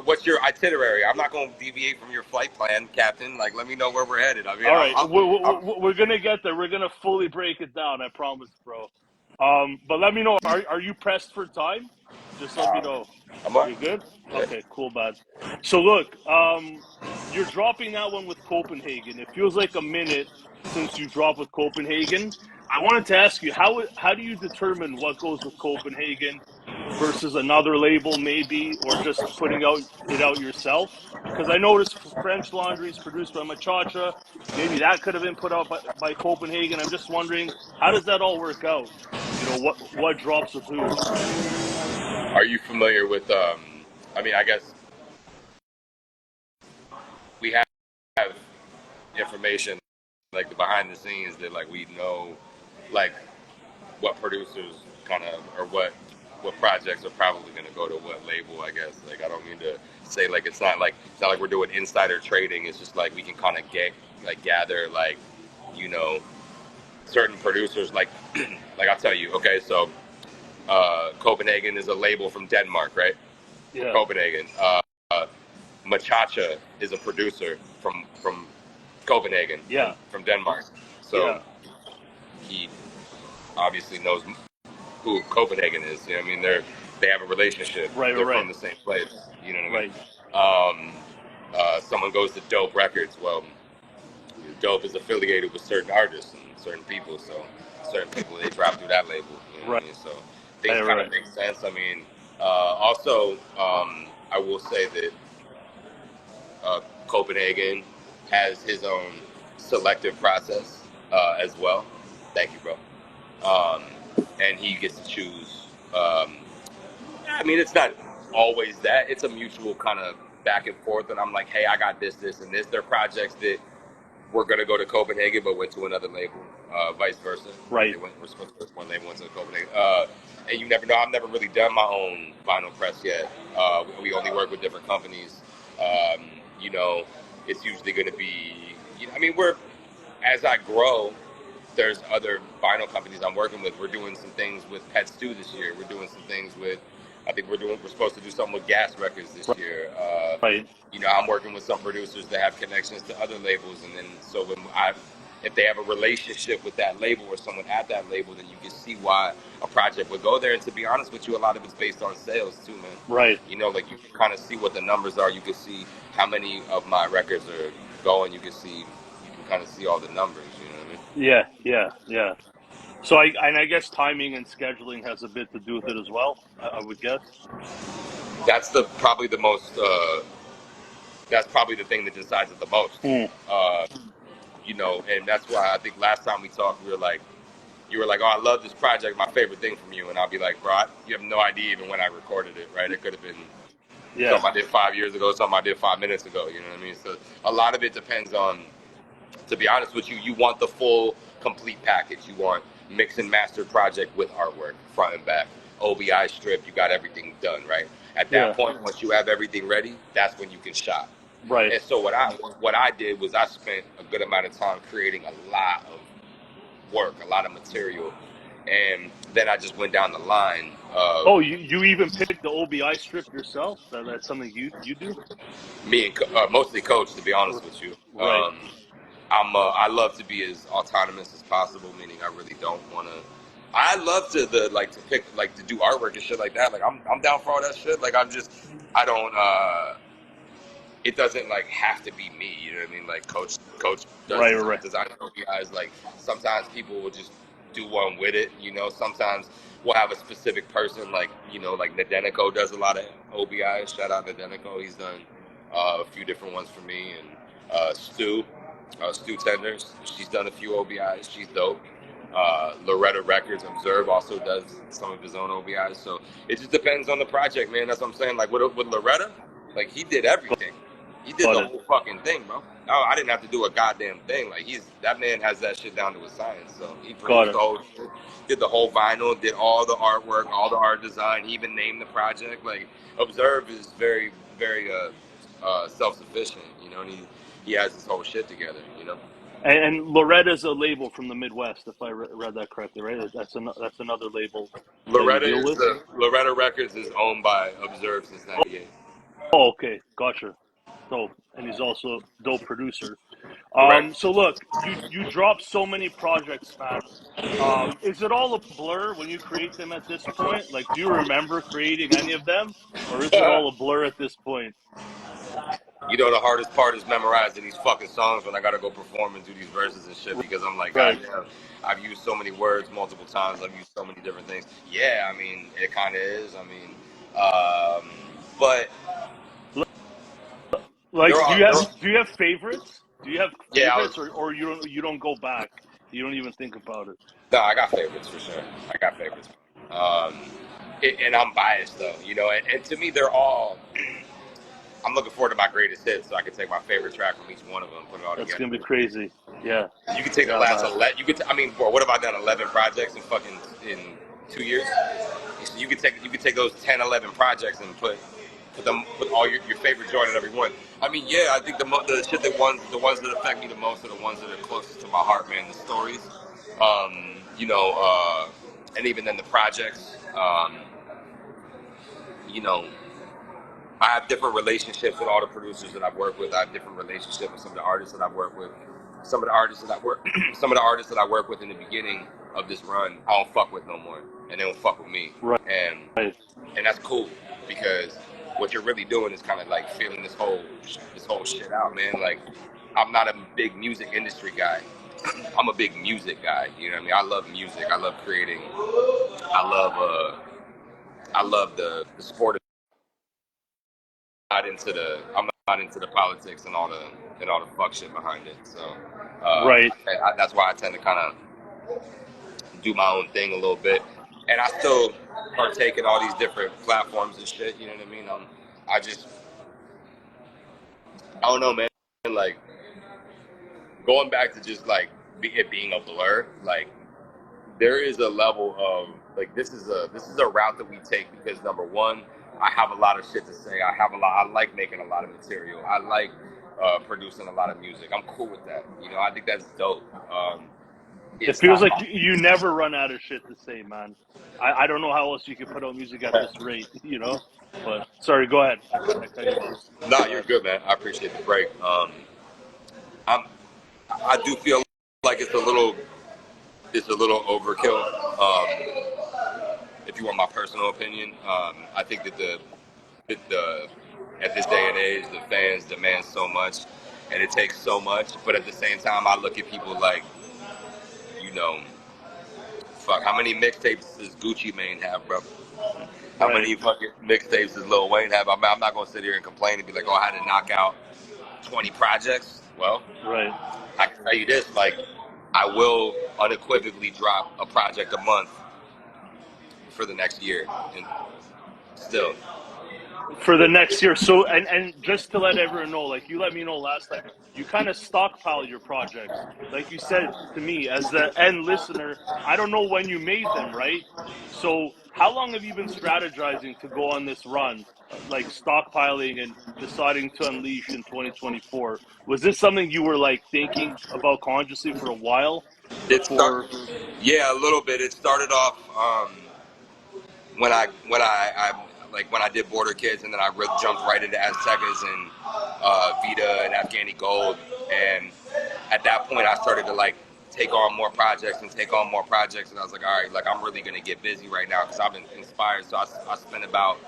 what's your itinerary? I'm not going to deviate from your flight plan, Captain. Like, let me know where we're headed. I mean, All right. We're gonna get there. We're gonna fully break it down. I promise, bro. But let me know. Are you pressed for time? Just let me know. I'm on. You're good? Yeah. Okay, cool, bud. So look, you're dropping that one with Copenhagen. It feels like a minute since you dropped with Copenhagen. I wanted to ask you, how do you determine what goes with Copenhagen versus another label maybe, or just putting out yourself? Because I noticed French Laundry is produced by Machacha. Maybe that could have been put out by Copenhagen. I'm just wondering, how does that all work out? You know, what drops with who? Are you familiar with? I mean, I guess we have information like the behind the scenes that like we know, like what producers kind of or what projects are probably going to go to what label. I guess like I don't mean to say like it's not like we're doing insider trading. It's just like we can kind of gather like you know certain producers like like I'll tell you. Okay, so Copenhagen is a label from Denmark, right? Yeah, Copenhagen. Machacha is a producer from Copenhagen, yeah, from Denmark. So yeah. he obviously knows who Copenhagen is. You know, what I mean, they have a relationship. Right, They're right, from the same place. You know what right. I mean? Someone goes to Dope Records. Well, Dope is affiliated with certain artists and certain people, so certain people they drop through that label. You know what Right, I mean? So things kind of right. make sense. I mean, also I will say that Copenhagen has his own selective process as well. Thank you, bro. Um, and he gets to choose. I mean, it's not always that. It's a mutual kind of back and forth. And I'm like, hey, I got this, this, and this. They're projects that were going to go to Copenhagen, but went to another label, vice versa. Right. We're supposed to one label, went to Copenhagen. And you never know. I've never really done my own vinyl press yet. We only work with different companies. Um, you know, it's usually going to be. I mean, as I grow, there's other vinyl companies I'm working with. We're doing some things with Pet Stew this year. We're doing some things with. I think we're supposed to do something with Gas Records this year. Right. You know, I'm working with some producers that have connections to other labels, and then so if they have a relationship with that label or someone at that label, then you can see why a project would go there. And to be honest with you, a lot of it's based on sales too, man. Right. You know, like you can kind of see what the numbers are. You can see how many of my records are going. You can kind of see all the numbers. You know what I mean? Yeah, yeah, yeah. So I guess timing and scheduling has a bit to do with it as well. I would guess. That's probably the most. That's probably the thing that decides it the most. Mm. Uh, you know, and that's why I think last time we talked, you were like, oh, I love this project, my favorite thing from you, and I'll be like, bro, you have no idea even when I recorded it, right? It could have been Yeah. something I did 5 years ago, something I did 5 minutes ago. You know what I mean? So a lot of it depends on. To be honest with you, you want the full, complete package. You want mix and master project with artwork, front and back, OBI strip. You got everything done, right? At that Yeah. point, once you have everything ready, that's when you can shop. Right. And so what I did was I spent a good amount of time creating a lot of work, a lot of material, and then I just went down the line of Oh, you even picked the OBI strip yourself? That's something you do? me and mostly Coach, to be honest with you. Right. I love to be as autonomous as possible, meaning I really don't want to. I love to pick to do artwork and shit like that. Like I'm down for all that shit. Like I don't. It doesn't like have to be me. You know what I mean? Like Coach does Right. design OBIs. Like sometimes people will just do one with it. You know, sometimes we'll have a specific person. Like like Nadenico does a lot of OBIs. Shout out Nadenico. He's done a few different ones for me, and Stu Tenders. She's done a few OBIs. She's dope. Loretta Records Observe also does some of his own OBIs. So it just depends on the project, man. That's what I'm saying. Like with Loretta, like he did everything. He did the whole fucking thing, bro. I didn't have to do a goddamn thing. Like that man has that shit down to a science. So he produced the whole shit, did the whole vinyl, did all the artwork, all the art design. He even named the project. Like Observe is very, very self-sufficient, and he has his whole shit together, And Loretta's a label from the Midwest, if I read that correctly, right? That's another label that you deal with. Loretta Records is owned by Observe since '98. Oh, okay, gotcha. Dope, and he's also a dope producer. Correct. So look, you drop so many projects, man. Is it all a blur when you create them at this point? Like, do you remember creating any of them, or is it all a blur at this point? The hardest part is memorizing these fucking songs when I gotta go perform and do these verses and shit because I'm like, Right. God damn, I've used so many words multiple times. I've used so many different things. Yeah, I mean, it kind of is. I mean, but Like, there are, do you have favorites? Do you have yeah, favorites, or you don't go back? You don't even think about it. no, I got favorites for sure. I got favorites. Um, and I'm biased though, and to me, they're all. I'm looking forward to my greatest hits, so I can take my favorite track from each one of them, put it all That's together. gonna be crazy. Yeah. You can take the Yeah, last man. 11. I mean, bro, what have I done? 11 projects in 2 years. You could take those 10, 11 projects and put all your favorite joint in every one. I mean, yeah, I think the shit the ones that affect me the most are the ones that are closest to my heart, man. The stories, and even then the projects, you know. I have different relationships with all the producers that I've worked with. I have different relationships with some of the artists that I've worked with. Some of the artists that I work with in the beginning of this run, I don't fuck with no more, and they don't fuck with me. Right. And that's cool because what you're really doing is kind of like feeling this whole shit out, man. Like I'm not a big music industry guy. I'm a big music guy. You know what I mean? I love music. I love creating. I love the sport. I'm not into the politics and all the fuck shit behind it. So Right. that's why I tend to kind of do my own thing a little bit, and I still partake in all these different platforms and shit. You know what I mean? I don't know, man. Like going back to just like it being a blur. Like there is a level of like this is a route that we take because number one, I have a lot of shit to say. I like making a lot of material. I like producing a lot of music. I'm cool with that. I think that's dope. It It's feels not. like you never run out of shit to say, man. I don't know how else you could put out music at this rate, But sorry, go ahead. I cut you off. Nah, Go you're ahead. good, man. I appreciate the break. I do feel like it's a little overkill. If you want my personal opinion, I think that the at this day and age, the fans demand so much, and it takes so much. But at the same time, I look at people like, you know, fuck, how many mixtapes does Gucci Mane have, bro? How Right. many fucking mixtapes does Lil Wayne have? I'm not gonna sit here and complain and be like, oh, I had to knock out 20 projects. Well, Right. I can tell you this, like, I will unequivocally drop a project a month for the next year, and still. For the next year. So, and just to let everyone know, like you let me know last time, you kind of stockpile your projects. Like you said to me, as the end listener, I don't know when you made them, right? So, how long have you been strategizing to go on this run? like stockpiling and deciding to unleash in 2024? Was this something you were like thinking about consciously for a while It start, before? yeah, a little bit. It started off when I did Border Kids, and then I jumped right into Aztecas and Vita and Afghani Gold, and at that point I started to like take on more projects and take on more projects, and I was like, all right, like I'm really gonna get busy right now because I've been inspired. So I spent about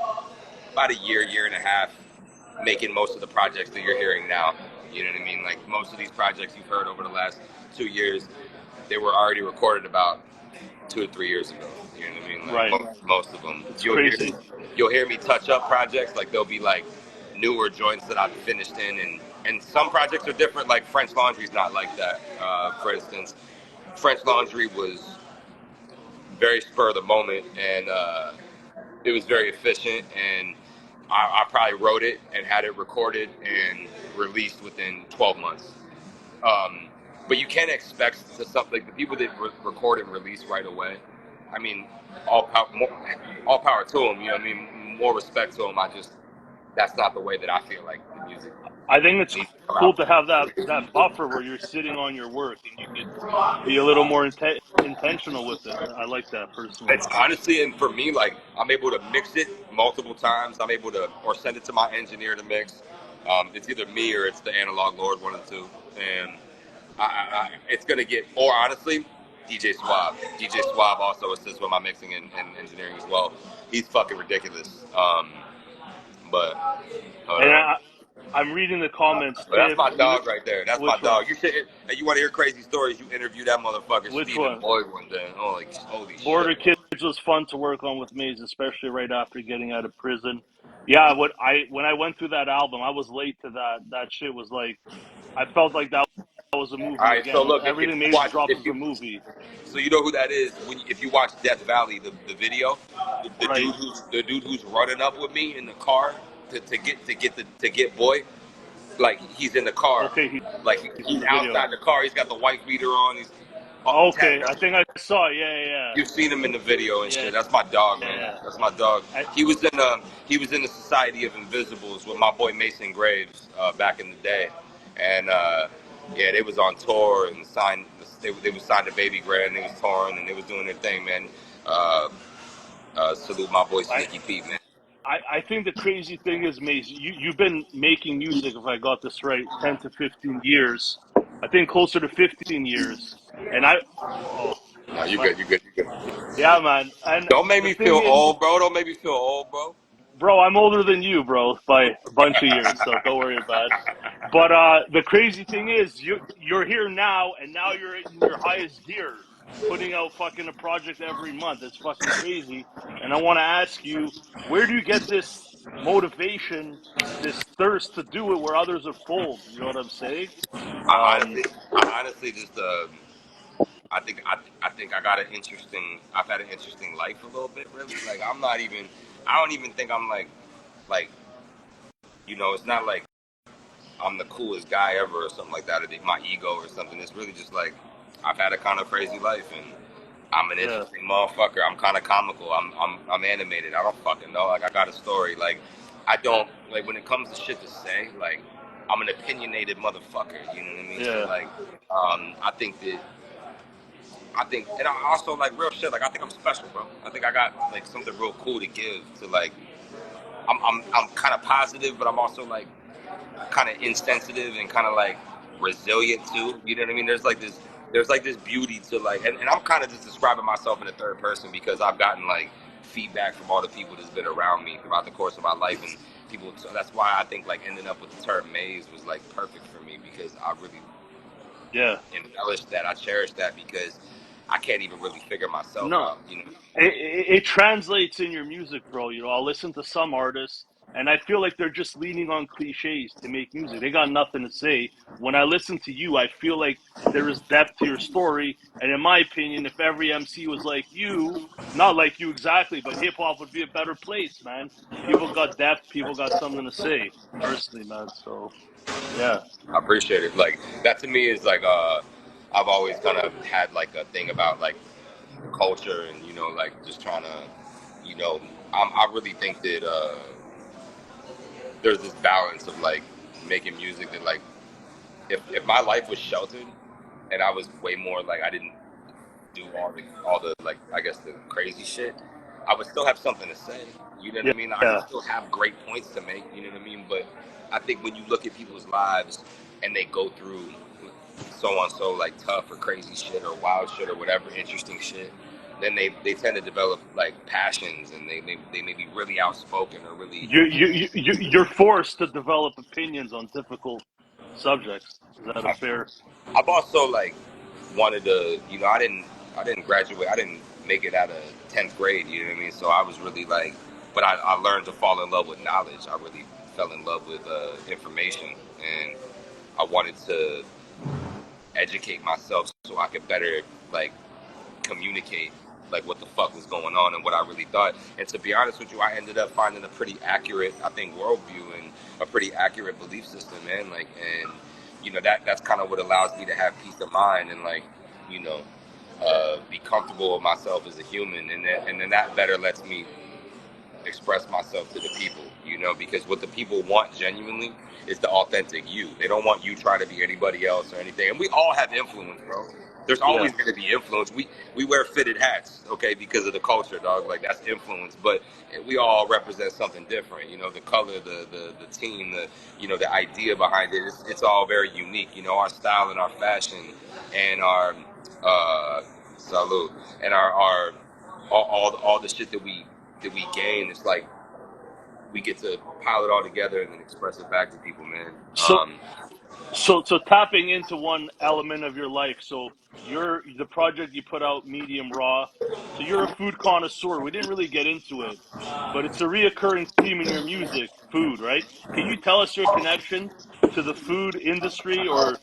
a year and a half making most of the projects that you're hearing now. You know what I mean? Like most of these projects you've heard over the last 2 years, they were already recorded about 2 or 3 years ago. You know what I mean? Like Right. most of them, It's crazy. you'll hear me touch up projects. Like they'll be like newer joints that I've finished in, and some projects are different. Like French Laundry's not like that. For instance, French Laundry was very spur of the moment, and it was very efficient, and I probably wrote it and had it recorded and released within 12 months. Um, but you can't expect to something like the people that record and release right away. I mean, all power to them. You know what I mean? More respect to them. That's not the way that I feel like the music I think it's needs to come cool out. to have that buffer where you're sitting on your work and you could be a little more intentional with it. I like that personally. It's honestly, and for me, like I'm able to mix it multiple times. I'm able to, or send it to my engineer to mix. It's either me or it's the analog lord, one of the two. And it's gonna get, or honestly, DJ Swab. DJ Swab also assists with my mixing and engineering as well. He's fucking ridiculous. But hold And on. I'm reading the comments. But that's Tiff, my dog right there. That's my which one? dog. You should. And you want to hear crazy stories? You interview that motherfucker Which Stephen one? Boyd one day. Holy shit. Border Kids was fun to work on with Maze, especially right after getting out of prison. Yeah, when I went through that album, I was late to that. That shit was like I felt like that was a All movie right. So again. look, if Everything you Maze watch, drops is a movie. so you know who that is. If you watch Death Valley, the video, Right. the dude who's running up with me in the car to get Boy, like he's in the car, Okay, like he's in he's the video. outside the car. He's got the white beater on. He's Okay, tapped I up. think I saw. Yeah, You've seen him in the video and yeah, shit. That's my dog, man. yeah. That's my dog. I, He was in the Society of Invisibles with my boy Mason Graves back in the day, and yeah, they was on tour and signed. They was signed to Baby Grand. They was touring and they was doing their thing, man. Uh, salute my boy I, Sneaky Pete, man. I think the crazy thing is, Maze, you've been making music, if I got this right, 10 to 15 years. I think closer to 15 years. And oh, No, you my, good. You good. You good. yeah, man. And Don't make the me feel thing is, old, bro. Don't make me feel old, bro. bro, I'm older than you, bro, by a bunch of years, so don't worry about it. But the crazy thing is, you're here now, and now you're in your highest gear, putting out fucking a project every month. It's fucking crazy. And I want to ask you, where do you get this motivation, this thirst to do it where others are cold? You know what I'm saying? Um, I honestly just I think I got an interesting. I've had an interesting life a little bit, really. Like I'm not even. I don't even think I'm like it's not like I'm the coolest guy ever or something like that, or my ego or something. It's really just like I've had a kind of crazy life, and I'm an yeah, interesting motherfucker. I'm kind of comical. I'm animated. I don't fucking know. Like I got a story. Like I don't like when it comes to shit to say. Like I'm an opinionated motherfucker. You know what I mean? So yeah, like I think, and I also like real shit. Like I think I'm special, bro. I think I got like something real cool to give to like. I'm kind of positive, but I'm also like kind of insensitive and kind of like resilient too. You know what I mean? There's like this beauty to like, and I'm kind of just describing myself in the third person because I've gotten like feedback from all the people that's been around me throughout the course of my life, and people. So that's why I think like ending up with the term maze was like perfect for me because I really yeah. embellish that. I cherish that because I can't even really figure myself No, out. You know. it translates in your music, bro. You know, I'll listen to some artists, and I feel like they're just leaning on cliches to make music. They got nothing to say. When I listen to you, I feel like there is depth to your story. And in my opinion, if every MC was like you, not like you exactly, but hip hop would be a better place, man. People got depth. People got something to say. Personally, man. So yeah, I appreciate it. Like that to me is like I've always kind of had like a thing about like culture and like just trying to you know I really think that there's this balance of like making music that like if my life was sheltered and I was way more like I didn't do all the like I guess the crazy shit, I would still have something to say. You know what I mean? I could still have great points to make. You know what I mean? But I think when you look at people's lives and they go through so like tough or crazy shit or wild shit or whatever interesting shit, then they tend to develop like passions and they may be really outspoken or really. You're forced to develop opinions on difficult subjects. Is that a fair? I've also like wanted to, you know, I didn't graduate, I didn't make it out of 10th grade, you know what I mean? So I was really like, but I learned to fall in love with knowledge. I really fell in love with information, and I wanted to educate myself so I could better like communicate like what the fuck was going on and what I really thought. And to be honest with you, I ended up finding a pretty accurate, I think, worldview and a pretty accurate belief system, man. Like, and you know that's kind of what allows me to have peace of mind and like, you know, be comfortable with myself as a human, and then that better lets me express myself to the people, you know, because what the people want genuinely is the authentic you. They don't want you trying to be anybody else or anything. And we all have influence, bro. There's always going to be influence. We wear fitted hats, okay, because of the culture, dog. Like that's influence, but we all represent something different. You know, the color, the team, the you know the idea behind it. It's all very unique. You know, our style and our fashion and our salute and our all the shit that we gain. It's like we get to pile it all together and then express it back to people, man. So tapping into one element of your life. So the project you put out, Medium Raw. So you're a food connoisseur. We didn't really get into it, but it's a reoccurring theme in your music, food, right? Can you tell us your connection to the food industry or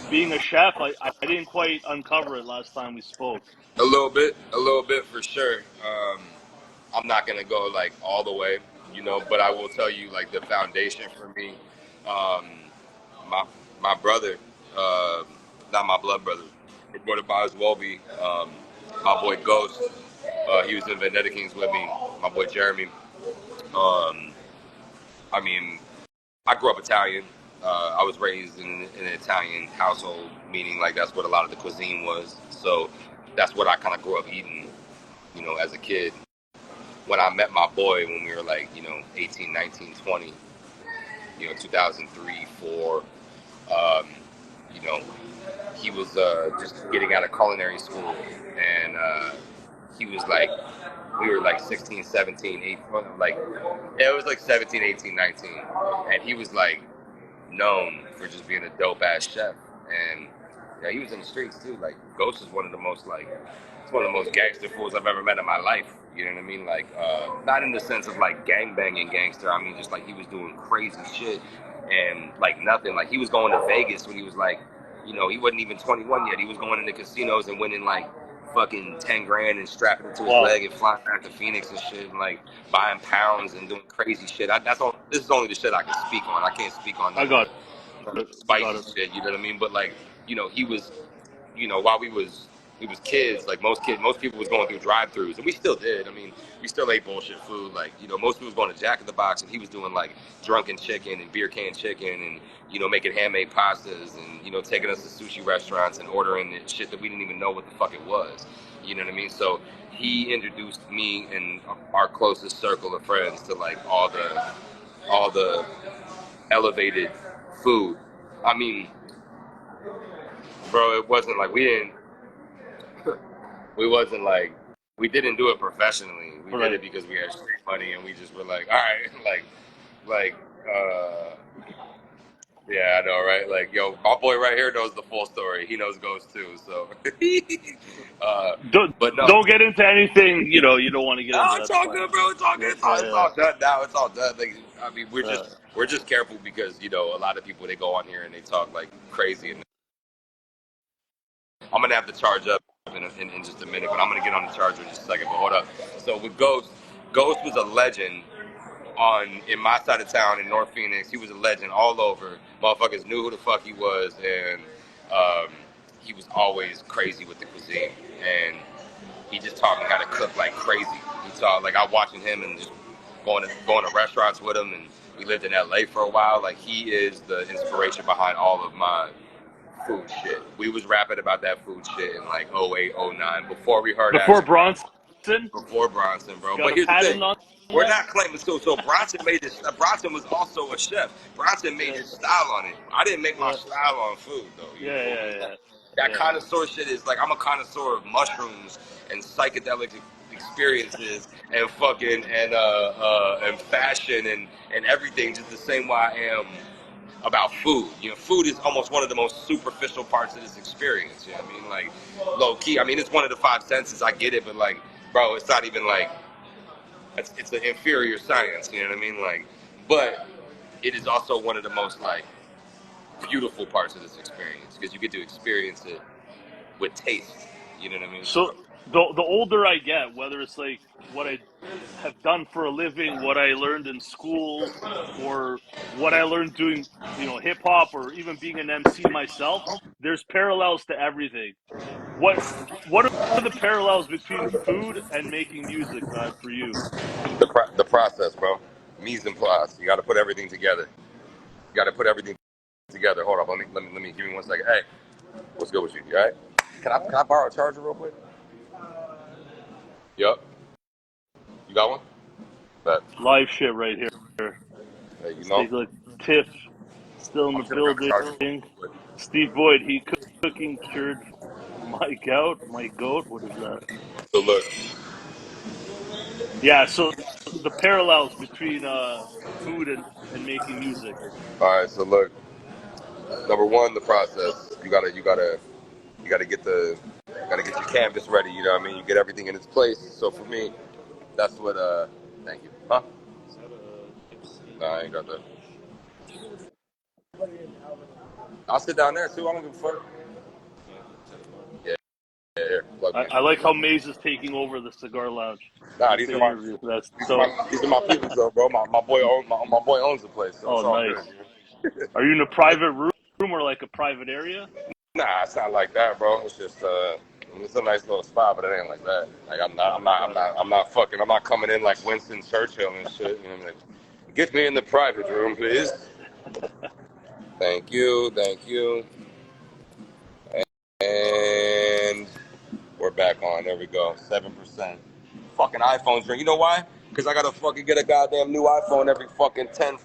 being a chef? I didn't quite uncover it last time we spoke. A little bit for sure. I'm not gonna go like all the way, you know, but I will tell you like the foundation for me. Um, my my brother, not my blood brother, but brother might as well be. My boy Ghost, he was in Vendetta Kings with me. My boy Jeremy. I mean, I grew up Italian. I was raised in an Italian household, meaning like that's what a lot of the cuisine was. So that's what I kind of grew up eating, you know, as a kid. When I met my boy when we were like, you know, 18, 19, 20, you know, 2003, 4, you know, he was just getting out of culinary school, and he was like, we were like 16, 17, 18, like, yeah, it was like 17, 18, 19, and he was like known for just being a dope ass chef, and yeah, he was in the streets too. Like Ghost is one of the most like, it's one of the most gangster fools I've ever met in my life. You know what I mean? Like, not in the sense of like gang banging gangster. I mean, just like he was doing crazy shit and like nothing. Like he was going to Vegas when he was like, you know, he wasn't even 21 yet. He was going into casinos and winning like fucking 10 grand and strapping it to his leg and flying back to Phoenix and shit and like buying pounds and doing crazy shit. This is only the shit I can speak on. I can't speak on I got spicy shit, you know what I mean? But like, you know, he was, you know, while we was kids, like most people was going through drive-throughs, and we still did. I mean, we still ate bullshit food. Like, you know, most people was going to Jack in the Box, and he was doing like drunken chicken and beer can chicken, and you know, making handmade pastas, and you know, taking us to sushi restaurants and ordering shit that we didn't even know what the fuck it was. You know what I mean? So he introduced me and our closest circle of friends to like all the elevated food. I mean, bro, it wasn't like we didn't do it professionally. We did it because we had street money, and we just were like, all right, like, yeah, I know, right? Like, yo, my boy right here knows the full story. He knows Ghost too, so. But no, don't get into anything you know you don't want to get into. it's all good, bro. It's all good. It's all done now. It's all done. Like, I mean, we're just careful because you know a lot of people they go on here and they talk like crazy. And I'm gonna have to charge up in just a minute, but I'm gonna get on the charger in just a second. But hold up. So with Ghost was a legend in my side of town in North Phoenix. He was a legend all over. Motherfuckers knew who the fuck he was, and he was always crazy with the cuisine. And he just taught me how to cook like crazy. He taught like I watching him and just going to restaurants with him, and We lived in LA for a while. Like, he is the inspiration behind all of my food shit. We was rapping about that food shit in like 08, 09, before we heard Before Action. Bronson? Before Bronson, bro. Got But a here's the patent thing. on We're that? not claiming so Bronson made this. Bronson was also a chef. Bronson made his style on it. I didn't make my style on food though. You feel me? That connoisseur shit is like, I'm a connoisseur of mushrooms and psychedelic experiences and fucking and fashion and everything, just the same way I am about food. You know, food is almost one of the most superficial parts of this experience. You know what I mean? Like, low key. I mean, it's one of the five senses. I get it, but like, bro, it's not even like, it's an inferior science. You know what I mean? Like, but it is also one of the most like beautiful parts of this experience because you get to experience it with taste. You know what I mean? So the older I get, whether it's like what I have done for a living, what I learned in school, or what I learned doing, hip hop, or even being an MC myself, there's parallels to everything. What are the parallels between food and making music, man, for you? The process, bro. Mise en place. You got to put everything together. You got to put everything together. Hold up. Let me give me 1 second. Hey, what's good with you? You all right? Can I borrow a charger real quick? Yup. You got one? Bet. Live shit right here. Hey, you Let's know, take a look. Tiff still in I the should have got a building. charger real quick. Steve Boyd, he cooking cured my gout, my goat. What is that? So look. Yeah, so the parallels between food and making music. All right. So look. Number one, the process. You gotta get your canvas ready. You know what I mean? You get everything in its place. So for me, that's what. Thank you. Huh? Nah, I ain't got that. I'll sit down there too. I don't give a fuck. Yeah, yeah, here. Plug me in. I like how Maze is taking over the cigar lounge Nah, with the interview. That's so. these are my people though, bro. My boy owns the place, so Oh, it's all good. nice. Are you in a private room or like a private area? Nah, it's not like that, bro. It's just it's a nice little spot, but it ain't like that. Like I'm not coming in like Winston Churchill and shit. You know what I mean? Get me in the private room, please. Thank you, thank you. And we're back on. There we go. 7%. Fucking iPhones ring. You know why? Because I gotta fucking get a goddamn new iPhone every fucking 10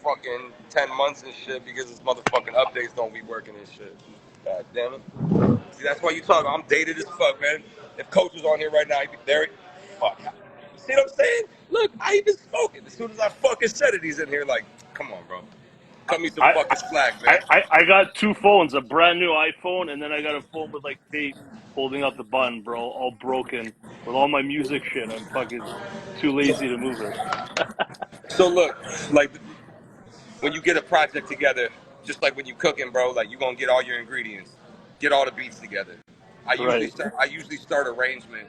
months and shit because this motherfucking updates don't be working and shit. God damn it. See, that's why you talk. I'm dated as fuck, man. If Coach was on here right now, he'd be there. Fuck. See what I'm saying? Look, I even spoken. As soon as I fucking said it, he's in here like, come on, bro. Cut me some I, fucking slack, I, man. I got two phones, a brand new iPhone, and then I got a phone with like tape holding up the button, bro, all broken with all my music shit. I'm fucking too lazy to move it. So look, like when you get a project together, just like when you cooking, bro, like you gonna get all your ingredients, get all the beats together. Right. I usually start arrangement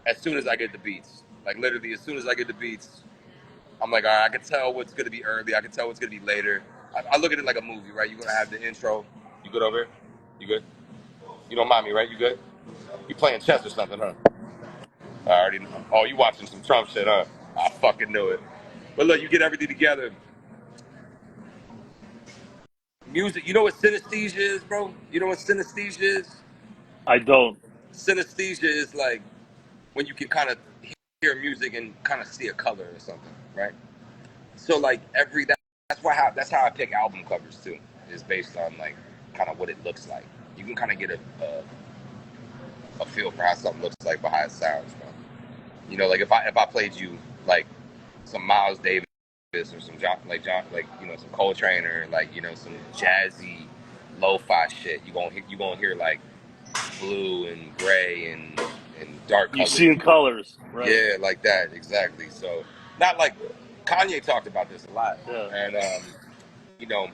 as soon as I get the beats. Like literally, as soon as I get the beats, I'm like, all right, I can tell what's gonna be early. I can tell what's gonna be later. I look at it like a movie, right? You're gonna have the intro. You good over here? You good? You don't mind me, right? You good? You playing chess or something, huh? I already know. Oh, you watching some Trump shit, huh? I fucking knew it. But look, you get everything together. Music. You know what synesthesia is, bro? You know what synesthesia is? I don't. Synesthesia is like when you can kind of hear music and kind of see a color or something, right? So like that's how I pick album covers too. Is based on like kind of what it looks like. You can kind of get a feel for how something looks like by how it sounds, bro. You know, like if I played you like some Miles Davis or some John like some Coltrane or like some jazzy lo-fi shit, you gonna hear like blue and gray and dark You colors. see in colors, right? Yeah, like that, exactly. So not like Kanye talked about this a lot, Yeah. and you know,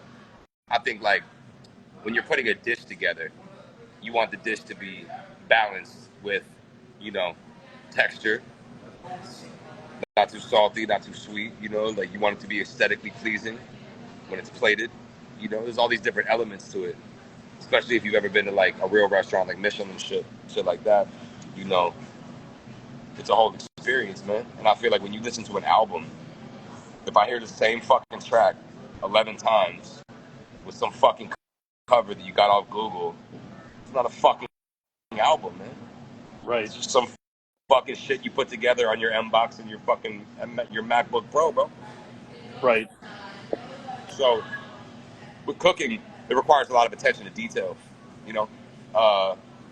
I think like when you're putting a dish together, you want the dish to be balanced with, texture, not too salty, not too sweet. Like you want it to be aesthetically pleasing when it's plated. There's all these different elements to it. Especially if you've ever been to like a real restaurant like Michelin shit like that. You know, it's a whole experience, man. And I feel like when you listen to an album, If I hear the same fucking track 11 times with some fucking cover that you got off Google, it's not a fucking album, man. Right. It's just some fucking shit you put together on your Mbox and your MacBook Pro, bro. Right. So with cooking, it requires a lot of attention to detail. You know,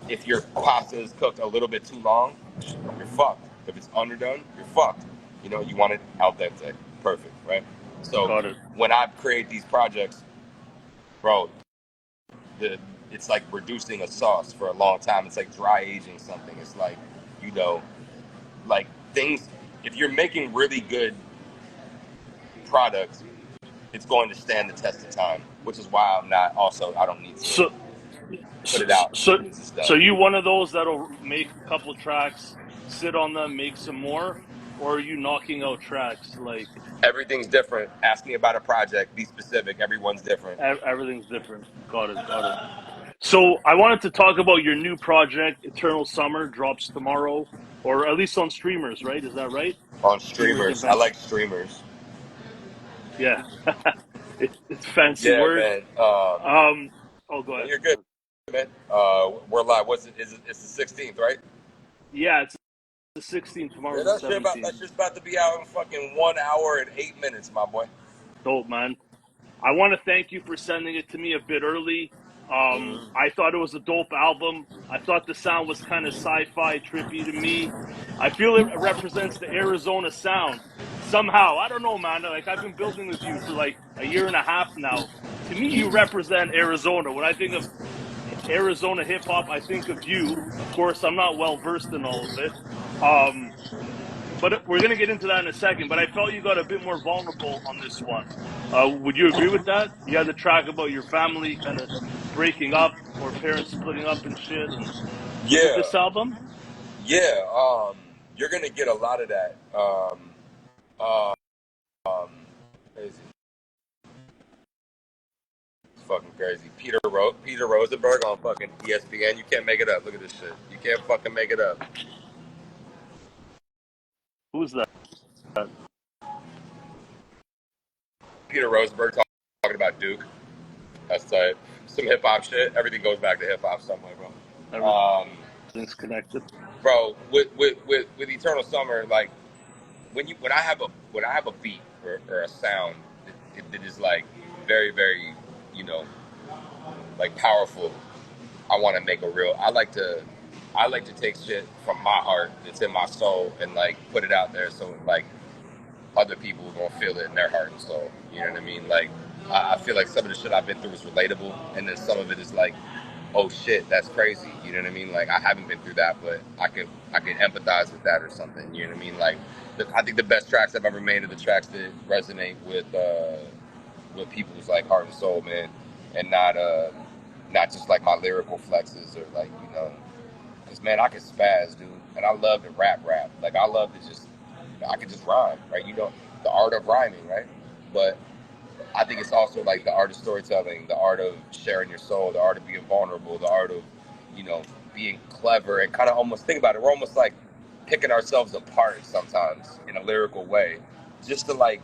if your pasta is cooked a little bit too long, you're fucked. If it's underdone, you're fucked. You know, you want it al dente, perfect, right? So Got it. when I create these projects, bro, it's like reducing a sauce for a long time. It's like dry aging something. It's like, you know, like things. If you're making really good products, it's going to stand the test of time. Which is why I don't need to So put so it out as so, soon as it's so done. you one of those that'll make a couple tracks, sit on them, make some more, or are you knocking out tracks like Everything's different. Ask me about a project. Be specific. Everyone's different. everything's different? Got it. Got it. So I wanted to talk about your new project, Eternal Summer, drops tomorrow, or at least on streamers, right? Is that right? On Streamers streamers, I event. like streamers. Yeah, it's fancy Yeah, word. man. Oh, go ahead. You're good, man. We're live. It's the 16th, right? Yeah, it's the 16th. Yeah, Tomorrow's the 17th. that's just about to be out in fucking 1 hour and 8 minutes, my boy. Dope, man. I want to thank you for sending it to me a bit early. I thought it was a dope album. I thought the sound was kind of sci-fi trippy to me. I feel it represents the Arizona sound somehow. I don't know, man. Like I've been building with you for like a year and a half now. To me, you represent Arizona. When I think of Arizona hip hop, I think of you. Of course, I'm not well versed in all of it. But we're going to get into that in a second. But I felt you got a bit more vulnerable on this one. Would you agree with that? You had the track about your family kind of breaking up or parents splitting up and shit. And with Yeah, this album, yeah. You're gonna get a lot of that. Crazy. It's fucking crazy. Peter Rosenberg on fucking ESPN. You can't make it up. Look at this shit. You can't fucking make it up. who's that? Peter Rosenberg talking about Duke. That's tight. Some hip hop shit. Everything goes back to hip hop some way, bro. Everything's connected. Bro, with Eternal Summer, like when I have a beat or a sound that is like very very, you know, like powerful. I want to make a real. I like to take shit from my heart that's in my soul and like put it out there so like other people are gonna feel it in their heart and soul. You know what I mean? Like I feel like some of the shit I've been through is relatable, and then some of it is like, oh shit, that's crazy. You know what I mean? Like I haven't been through that, but I could empathize with that or something. You know what I mean? Like I think the best tracks I've ever made are the tracks that resonate with people's like heart and soul, man, and not just like my lyrical flexes or like, you know, because man, I can spaz, dude, and I love to rap. Like I love to just I can just rhyme, right? You know, the art of rhyming, right? But I think it's also like the art of storytelling, the art of sharing your soul, the art of being vulnerable, the art of, you know, being clever and kind of almost think about it. We're almost like picking ourselves apart sometimes in a lyrical way, just to like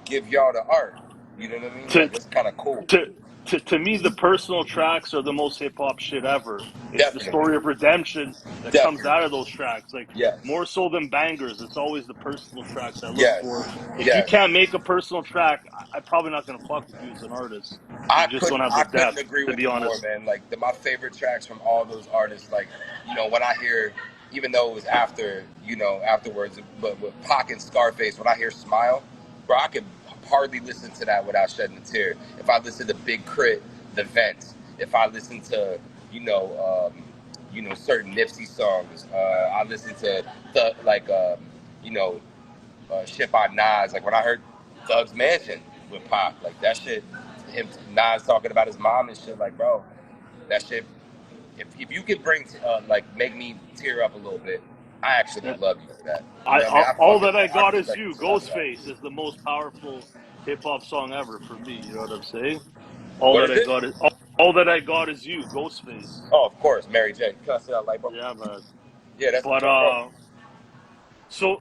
give y'all the art. You know what I mean? To Like it's kind of cool. to to me, the personal tracks are the most hip hop shit ever. It's the Definitely, story of redemption that comes definitely. out of those tracks. Like Yes, more so than bangers, it's always the personal tracks I look for. yes, If you yes. can't make a personal track, I'm probably not gonna fuck with you as an artist. You just don't have the I couldn't depth, agree to with be you more, honest. man. Like my favorite tracks from all those artists, like, you know, when I hear, even though it was after, you know, afterwards, but with Pac and Scarface, when I hear Smile, bro, I could hardly listen to that without shedding a tear. If I listen to Big Crit, The Vent, if I listen to, you know, certain Nipsey songs, I listen to you know, shit by Nas. Like when I heard Thug's Mansion with Pop, like that shit, him Nas talking about his mom and shit, like bro, that shit. If you could bring like make me tear up a little bit, I actually Yeah. love you for that. You know what I mean? All that I I got is respect the you. shit out of that. Ghostface is the most powerful hip hop song ever for me. You know what I'm saying? All What that is I it? got is all that I got is you. Ghostface. Oh, of course, Mary J. Can I say that light, bro? Yeah, man. Yeah, that's But bro. so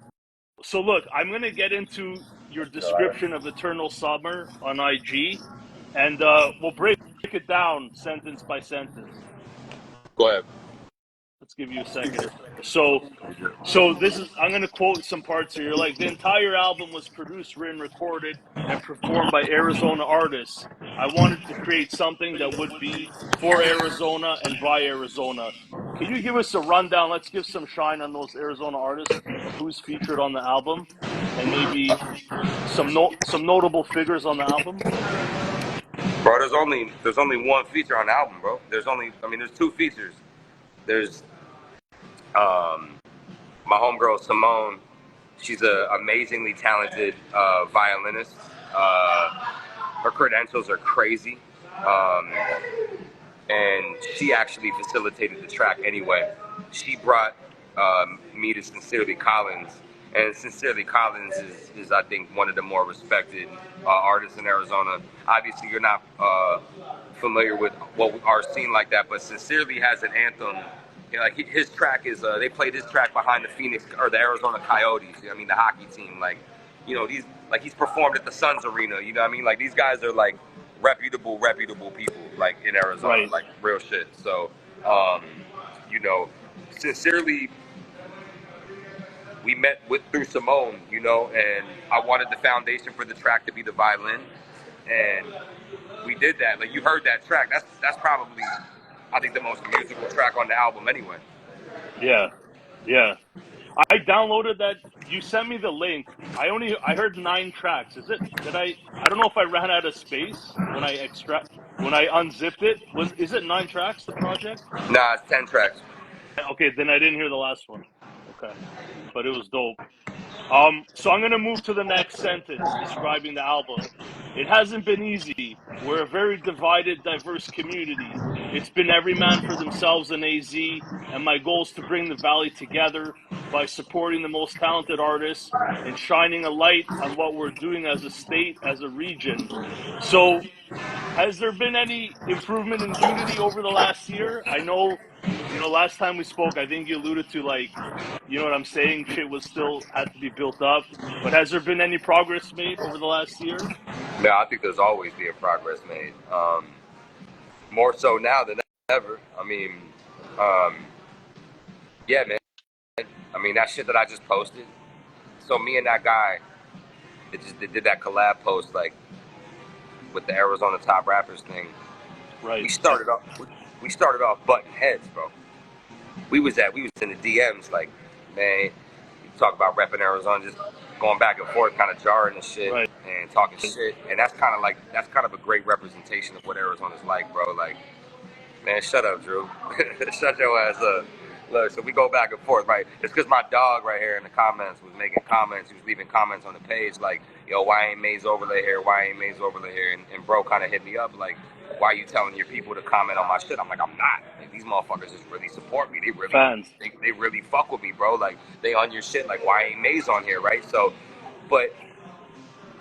so look, I'm gonna get into your description of Eternal Summer on IG, and we'll break it down sentence by sentence. Go ahead. Let's give you a second. So this is, I'm going to quote some parts here. You're like, the entire album was produced, written, recorded, and performed by Arizona artists. I wanted to create something that would be for Arizona and by Arizona. Can you give us a rundown? Let's give some shine on those Arizona artists of who's featured on the album, and maybe some notable figures on the album. Bro, there's only one feature on the album, bro. There's two features. There's my homegirl Simone. She's an amazingly talented violinist. Her credentials are crazy. And she actually facilitated the track anyway. She brought me to Sincerely Collins, and Sincerely Collins is I think one of the more respected artists in Arizona. Obviously, you're not familiar with our scene like that, but Sincerely has an anthem. You know, like his track is they played his track behind the Phoenix or the Arizona Coyotes. You know what I mean, the hockey team. Like, you know, he's performed at the Suns Arena. You know what I mean? Like, these guys are like reputable people, like in Arizona, Right. like real shit. So, you know, Sincerely, we met through Simone, you know, and I wanted the foundation for the track to be the violin, and we did that. Like, you heard that track. That's probably, I think, the most musical track on the album anyway. Yeah, yeah. I downloaded that. You sent me the link. I heard 9 tracks. I don't know if I ran out of space when I unzipped it. Is it 9 tracks, the project? Nah, it's 10 tracks. Okay, then I didn't hear the last one. Okay. But it was dope. So I'm gonna move to the next sentence describing the album. It hasn't been easy. We're a very divided, diverse community. It's been every man for themselves in AZ, and my goal is to bring the Valley together by supporting the most talented artists and shining a light on what we're doing as a state, as a region. So, has there been any improvement in unity over the last year? I know, last time we spoke, I think you alluded to, like, you know what I'm saying? Shit was still had to be built up. But has there been any progress made over the last year? Yeah, I think there's always being progress made. More so now than ever. I mean, yeah, man. I mean, that shit that I just posted. So me and that guy that did that collab post, like, with the Arizona top rappers thing. Right. We started off butting heads, bro. We was in the DMs, like, man, you talk about repping Arizona, just going back and forth, kind of jarring and shit, Right. and talking shit, and that's kind of a great representation of what Arizona's like, bro. Like, man, shut up, Drew. Shut your ass up. Look, so we go back and forth, right? It's because my dog right here in the comments was making comments. He was leaving comments on the page like, yo, why ain't Maze overlay here? Why ain't Maze overlay here? And bro kind of hit me up like, why are you telling your people to comment on my shit? I'm like, I'm not. Like, these motherfuckers just really support me. Fans. They really fuck with me, bro. Like, they on your shit. Like, why ain't Maze on here, right? So, but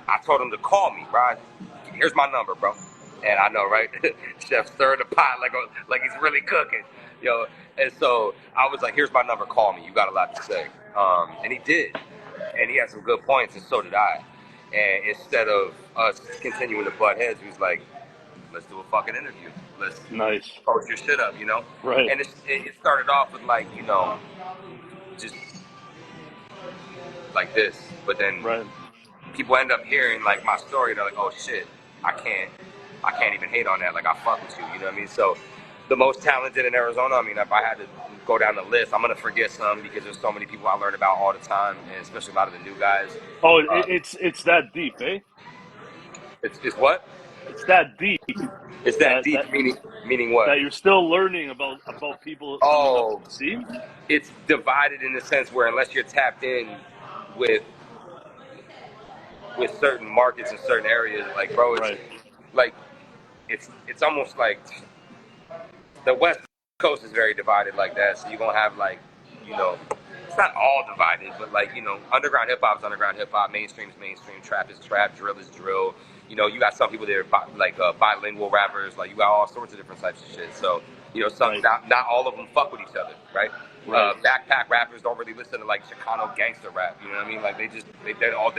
I told him to call me, right? Here's my number, bro. And I know, right? Chef stirring the pot like he's really cooking, yo. And so I was like, here's my number, call me. You got a lot to say. And he did. And he had some good points, and so did I. And instead of us continuing to butt heads, he was like, let's do a fucking interview. Let's Nice. post your shit up, you know? Right. And it started off with, like, you know, just like this. But then Right. people end up hearing, like, my story. They're like, oh, shit, I can't even hate on that. Like, I fuck with you, you know what I mean? So the most talented in Arizona, I mean, if I had to go down the list, I'm going to forget some because there's so many people I learn about all the time, and especially a lot of the new guys. Oh, it's that deep, eh? It's what? It's that deep. It's that deep, meaning what? That you're still learning about people coming up Oh, to the scene. it's divided in the sense where unless you're tapped in with certain markets and certain areas, like, bro, it's Right. like it's almost like the West Coast is very divided like that. So you're gonna have, like, you know, it's not all divided, but, like, you know, underground hip hop is underground hip hop, mainstream is mainstream, trap is trap, drill is drill. You know, you got some people that are bilingual rappers, like, you got all sorts of different types of shit. So, you know, some Right. not all of them fuck with each other, right? Right. Backpack rappers don't really listen to like Chicano gangster rap. You know what I mean? Like they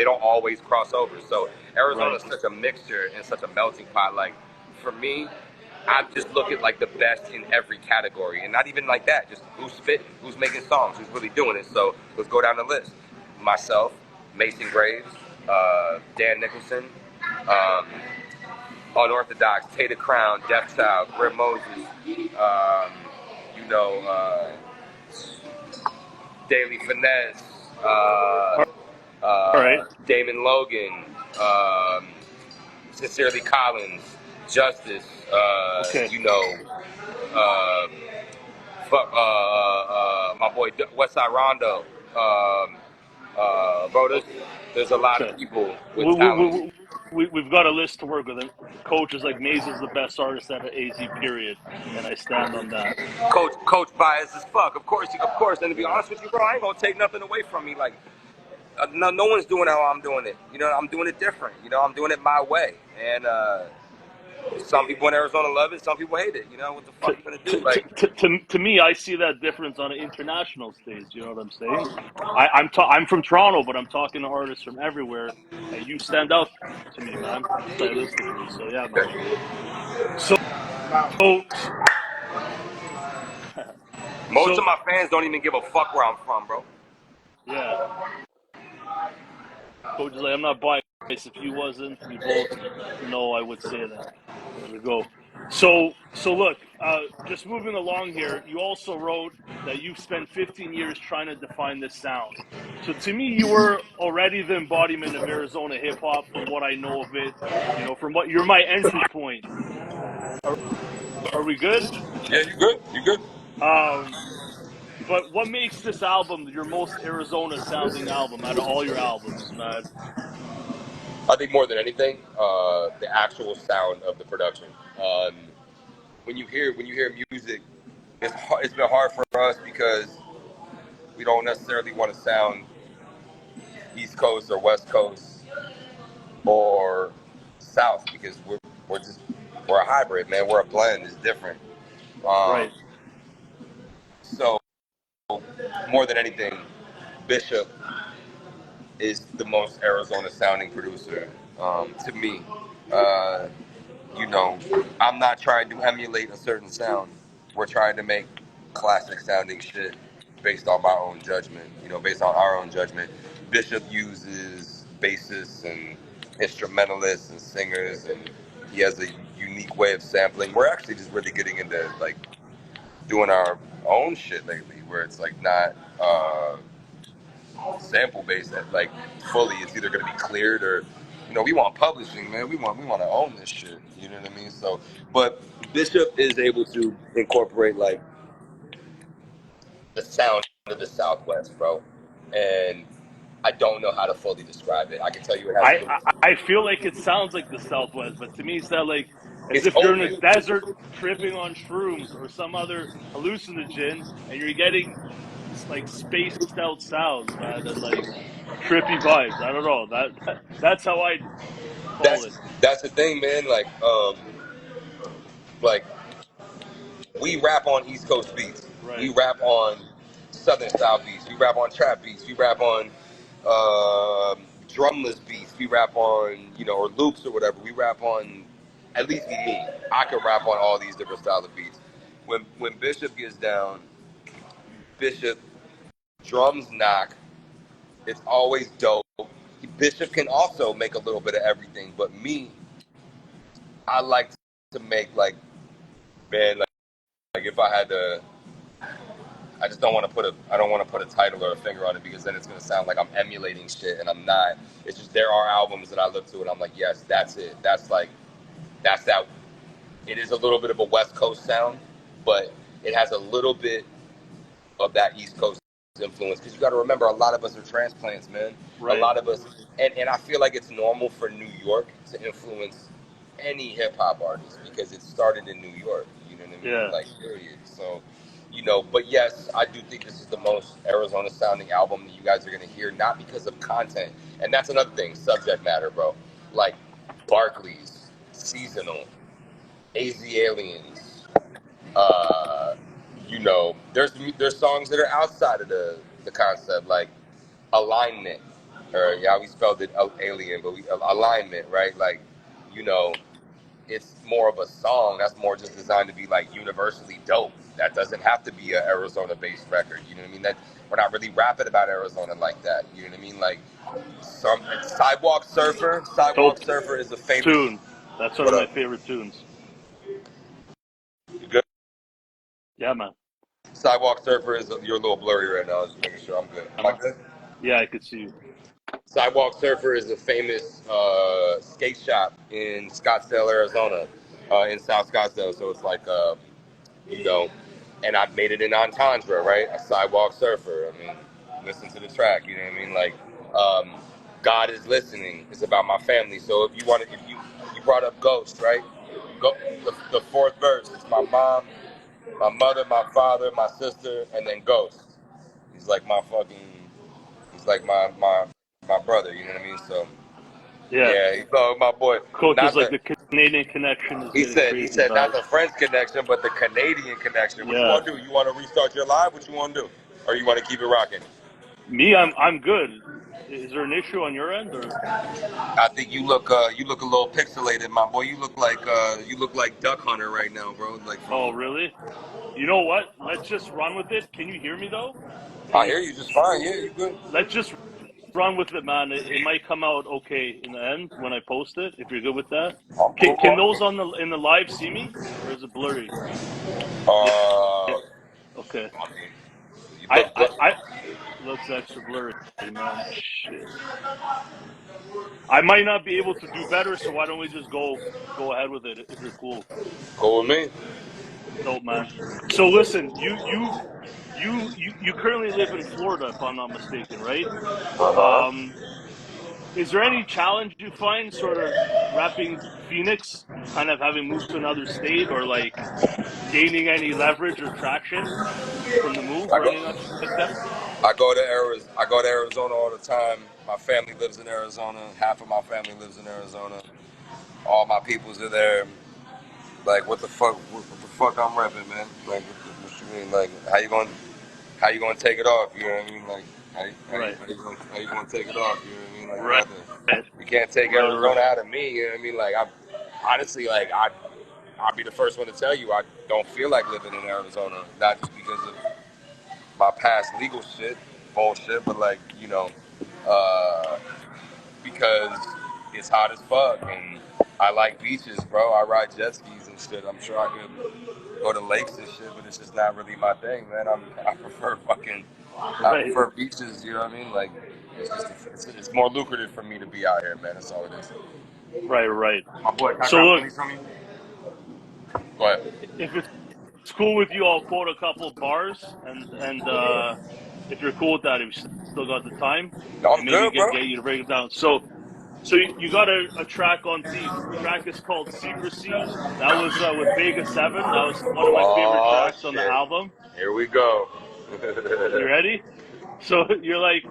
don't always cross over. So Arizona Right. is such a mixture and such a melting pot. Like for me, I just look at like the best in every category, and not even like that. Just who's spitting, who's making songs, who's really doing it. So let's go down the list. Myself, Mason Graves, Dan Nicholson, Unorthodox, Tater Crown, Death Child, Grim Moses, you know, Daily Finesse, All right. Damon Logan, Sincerely Collins, Justice, Okay. you know, uh, my boy Westside Rondo. Bro, there's a lot of Okay. people with We, we, talent. we, we've got a list to work with. And Coach is like, Maze is the best artist at AZ, period. And I stand on that. Coach bias as fuck. Of course, of course. And to be Yeah. honest with you, bro, I ain't gonna take nothing away from me. Like, no one's doing it how I'm doing it. You know, I'm doing it different. You know, I'm doing it my way. And some people in Arizona love it. Some people hate it. You know, what the To, fuck you gonna do? Like, to me, I see that difference on an international stage. You know what I'm saying? I'm from Toronto, but I'm talking to artists from everywhere, and you stand out to me, man, stylistically. So yeah, man. So so most of so my fans don't even give a fuck where I'm from, bro. yeah. Coach is like, I'm not biased. If you wasn't, we both know I would say that. There we go. So look, just moving along here, you also wrote that you've spent 15 years trying to define this sound. So to me, you were already the embodiment of Arizona hip hop from what I know of it. You know, from what you're my entry point. Are we good? Yeah, you good? You good? Um, but what makes this album your most Arizona sounding album out of all your albums, man? I think more than anything, the actual sound of the production. When you hear music, it's been hard for us because we don't necessarily want to sound East Coast or West Coast or South because we're just we're a hybrid, man. We're a blend. It's different. Um, Right. so more than anything, Bishop is the most Arizona sounding producer to me. Uh, you know, I'm not trying to emulate a certain sound. We're trying to make classic sounding shit based on my own judgment, you know, based on our own judgment. Bishop uses bassists and instrumentalists and singers, and he has a unique way of sampling. We're actually just really getting into like doing our own shit lately, where it's like not sample based, like fully. It's either going to be cleared or, you know, we want publishing, man. We want to own this shit. You know what I mean? So, but Bishop is able to incorporate like the sound of the Southwest, bro, and I don't know how to fully describe it. I can tell you it has a I, little. I feel like it sounds like the Southwest, but to me, it's not like as It's if you're in a open. desert tripping on shrooms or some other hallucinogen, and you're getting like spaced out sounds, man, and like trippy vibes. I don't know. That's how I call That's it. that's the thing, man. Like we rap on East Coast beats. We Right. rap on Southern style beats. We rap on trap beats. We rap on drumless beats. We rap on, you know, or loops or whatever. We rap on, at least me. I can rap on all these different styles of beats. When Bishop gets down, Bishop drums knock. It's always dope. Bishop can also make a little bit of everything, but me, I like to make man, like if I had to, I just don't want to I don't want to put a title or a finger on it because then it's going to sound like I'm emulating shit and I'm not. It's just there are albums that I look to and I'm like, yes, that's it. That's that. It is a little bit of a West Coast sound, but it has a little bit of that East Coast influence because you got to remember a lot of us are transplants, man. A Right. lot of us, and I feel like it's normal for New York to influence any hip hop artist because it started in New York. You know what I mean? Yeah. Like period. So, you know, but yes, I do think this is the most Arizona sounding album that you guys are gonna hear, not because of content, and that's another thing, subject matter, bro. Like Barclays, Seasonal, AZ Aliens, uh, you know, there's songs that are outside of the concept, like alignment, or yeah, we spelled it alien, but alignment, right? Like, you know, it's more of a song that's more just designed to be like universally dope. That doesn't have to be an Arizona-based record. You know what I mean? That we're not really rapping about Arizona like that. You know what I mean? Like some Sidewalk Surfer. Dope Sidewalk Surfer is a famous. tune. That's one of What my up? favorite tunes. You good? Yeah, man. Sidewalk Surfer is you're a little blurry right now. Just making sure I'm good. Am I good? Yeah, I could see you. Sidewalk Surfer is a famous skate shop in Scottsdale, Arizona, in South Scottsdale. So it's like, you know, and I've made it in entendre, right? A sidewalk surfer. I mean, listen to the track. You know what I mean? Like, God is listening. It's about my family. So if you want to, if you brought up Ghost, right? Go, the fourth verse. It's my mom, my mother, my father, my sister, and then Ghost. He's like my fucking. He's like my brother. You know what I mean? So Yeah, yeah, he's my boy. Coke is Not like the the Canadian connection is He getting said, he crazy, said, not dog. the French connection, but the Canadian connection. What you Yeah, want to do? You want to restart your live? What you want to do? Or you want to keep it rocking? me, I'm good. Is there an issue on your end, or? I think you look a little pixelated, my boy. You look like Duck Hunter right now, bro. Like Oh, from really? You know what? Let's just run with it. Can you hear me though? I Because hear you just fine. Yeah, you good. let's just run with it, man. It might come out okay in the end when I post it. If you're good with that, I'm cool. can those on the in the live see me, or is it blurry? Yeah. Yeah. Okay. I mean, you I look I good. I looks extra blurry, man. Shit. I might not be able to do better, so why don't we just go ahead with it if you're cool. Cool with me. Dope, man. So listen, you currently live in Florida, if I'm not mistaken, right? Uh huh. Um, is there any challenge you find sort of repping Phoenix, kind of having moved to another state, or like gaining any leverage or traction from the move I or go. anything like that? I go to Arizona all the time. My family lives in Arizona. Half of my family lives in Arizona. All my peoples are there. Like what the fuck? What the fuck I'm repping, man? Like what you mean? Like how you gonna take it off? You know what I mean? Like Right, how you gonna take it off? You know what I mean? Like right, you can't take right. Arizona out of me. You know what I mean? Like I honestly like I'll be the first one to tell you I don't feel like living in Arizona. Not just because of my past legal shit, bullshit, but like uh, because it's hot as fuck and I like beaches, bro. I ride jet skis and shit. I'm sure I could go to lakes and shit, but it's just not really my thing, man. I Right, prefer beaches. You know what I mean? Like it's more lucrative for me to be out here, man. That's all it is. right. My boy, can I So grab one look, of these from you? Go ahead. if it's cool with you, I'll quote a couple bars, and if you're cool with that, if you still got the time, No, I'm and maybe good, bro. get you to break it down. So you got a track on Peep. Track is called Secrecy. That was with Vega 7. That was one of my favorite Oh tracks on the shit. album. Here we go. You ready? So you're like,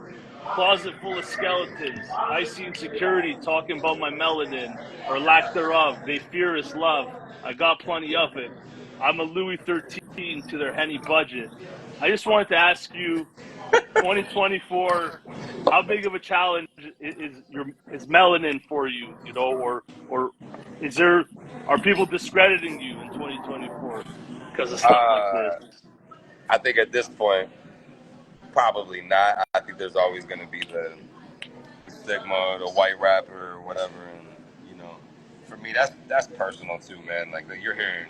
closet full of skeletons. I see insecurity talking about my melanin or lack thereof. They fear is love. I got plenty of it. I'm a Louis 13 to their Henny budget. I just wanted to ask you, 2024, how big of a challenge is melanin for you? You know, or is there are people discrediting you in 2024 because of stuff like this? uh, I think at this point, probably not. I think there's always going to be the stigma, the white rapper or whatever, and for me, that's personal too, man. Like you're hearing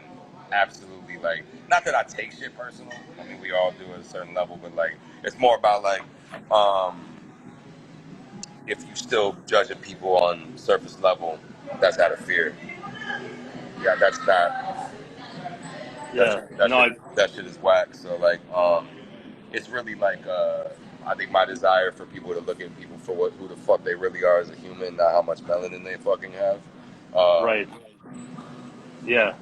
absolutely like, not that I take shit personal. I mean, we all do at a certain level, but like, it's more about like, um, if you still judging people on surface level, that's out of fear. Yeah, that's not. Yeah, no, That shit is whack. So like, it's really like I think my desire for people to look at people for who the fuck they really are as a human, not how much melanin they fucking have. right, yeah.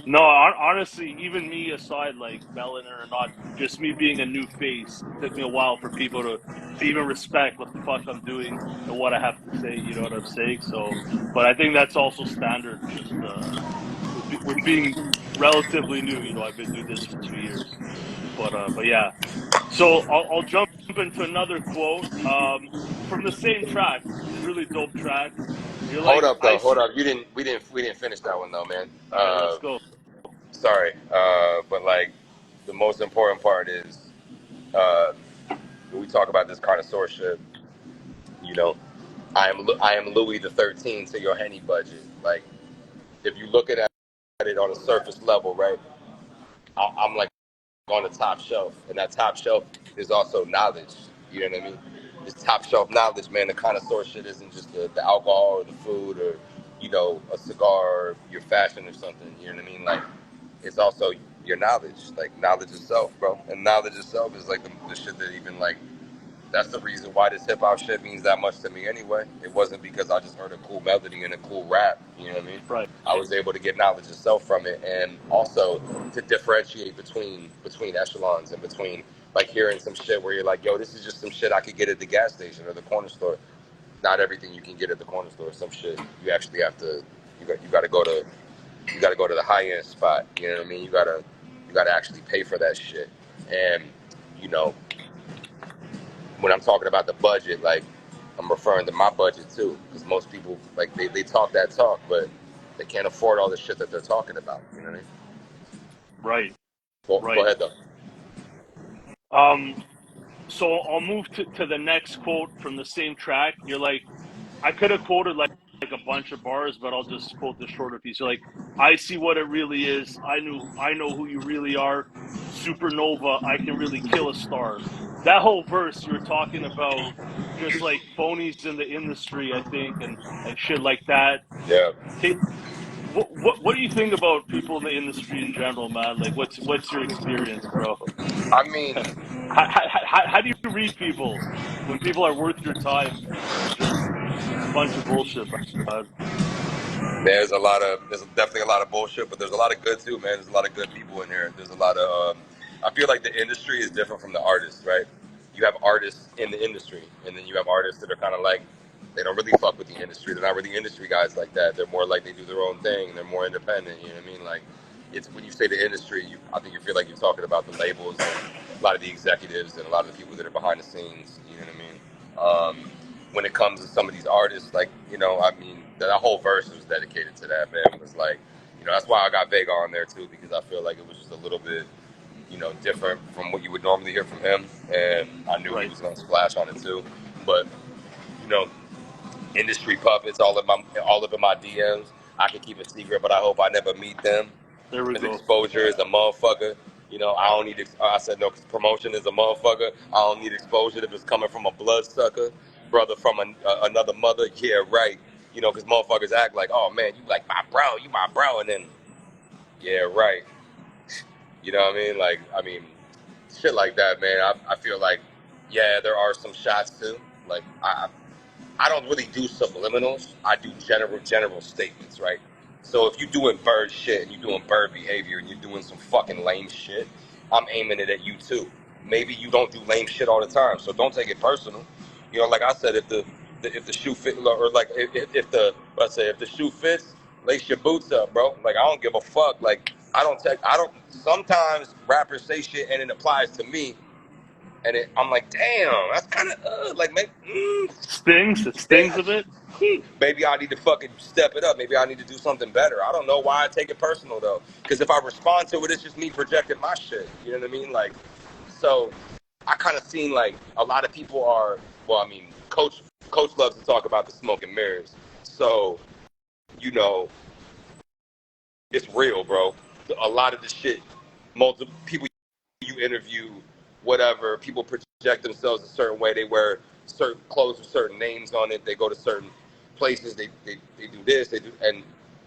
No, honestly, even me aside, like melanin or not, just me being a new face, it took me a while for people to even respect what the fuck I'm doing and what I have to say. You know what I'm saying? So, but I think that's also standard, just with with being relatively new. I've been doing this for 2 years, but yeah. So I'll jump into another quote from the same track. Really dope track. You're Hold like, up I though. Hold see. up. We didn't finish that one though, man. All right, let's go. Sorry. But like the most important part is uh, when we talk about this connoisseurship. You know, I am Louis the 13th to your Henny budget. Like if you look at it on a surface level, right? I'm like on the top shelf, and that top shelf is also knowledge. You know what I mean? It's top shelf knowledge, man. The connoisseur shit isn't just the alcohol or the food or a cigar or your fashion or something. You know what I mean? Like it's also your knowledge, like knowledge itself, bro. And knowledge itself is like the shit that even like that's the reason why this hip hop shit means that much to me anyway. It wasn't because I just heard a cool melody and a cool rap. You know what I mean? Right. I was able to get knowledge itself from it, and also to differentiate between echelons and between like hearing some shit where you're like, yo, this is just some shit I could get at the gas station or the corner store. Not everything you can get at the corner store. Some shit you actually have to. You got to go to. You got to go to the high end spot. You know what I mean? You got to actually pay for that shit, and you know when I'm talking about the budget, like I'm referring to my budget too, because most people like they talk that talk, but they can't afford all the shit that they're talking about. You know what I mean? Right. Go Right. ahead though. So I'll move to the next quote from the same track. You're like, I could have quoted like a bunch of bars, but I'll just quote the shorter piece. You're like, I see what it really is. I know who you really are. Supernova, I can really kill a star. That whole verse you're talking about just like phonies in the industry, I think, and shit like that. Yeah. Take what do you think about people in the industry in general, man? Like what's your experience, bro? I mean, How do you read people when people are worth your time or just a bunch of bullshit, man? there's definitely a lot of bullshit, but there's a lot of good too, man. There's a lot of good people in here. There's a lot of, I feel like the industry is different from the artists, right? You have artists in the industry, and then you have artists that are kind of like, they don't really fuck with the industry. They're not really industry guys like that. They're more like they do their own thing. They're more independent. You know what I mean? Like, it's when you say the industry, I think you feel like you're talking about the labels and a lot of the executives and a lot of the people that are behind the scenes. You know what I mean? When it comes to some of these artists, like, I mean, that whole verse was dedicated to that, man. It was like, that's why I got Vega on there too, because I feel like it was just a little bit, different from what you would normally hear from him. And I knew he Right. was going to splash on it too. But, you know, industry puppets all up in my DMs. I can keep a secret, but I hope I never meet them. There we Because go. exposure is a motherfucker. I don't need. I said no. Cause promotion is a motherfucker. I don't need exposure if it's coming from a bloodsucker, brother from another mother. Yeah, right. Because motherfuckers act like, oh man, you like my bro, you my bro, and then, yeah, right. You know what I mean? Like, I mean, shit like that, man. I feel like, yeah, there are some shots too. Like, I don't really do subliminals. I do general statements, right? So if you're doing bird shit and you're doing bird behavior and you're doing some fucking lame shit, I'm aiming it at you too. Maybe you don't do lame shit all the time, so don't take it personal. Like I said, if the shoe fit, or like if the let's say if the shoe fits, lace your boots up, bro. Like I don't give a fuck. Like I don't. Sometimes rappers say shit and it applies to me, and I'm like, damn, that's kind of like maybe. Stings. It stings a bit. Maybe I need to fucking step it up. Maybe I need to do something better. I don't know why I take it personal though. Because if I respond to it, it's just me projecting my shit. You know what I mean? Like, so I kind of seen like a lot of people are. Well, I mean, Coach loves to talk about the smoke and mirrors. So, you know, it's real, bro. A lot of the shit, multiple people you interview, whatever, people project themselves a certain way. They wear certain clothes with certain names on it. They go to certain places. They do this. They do, and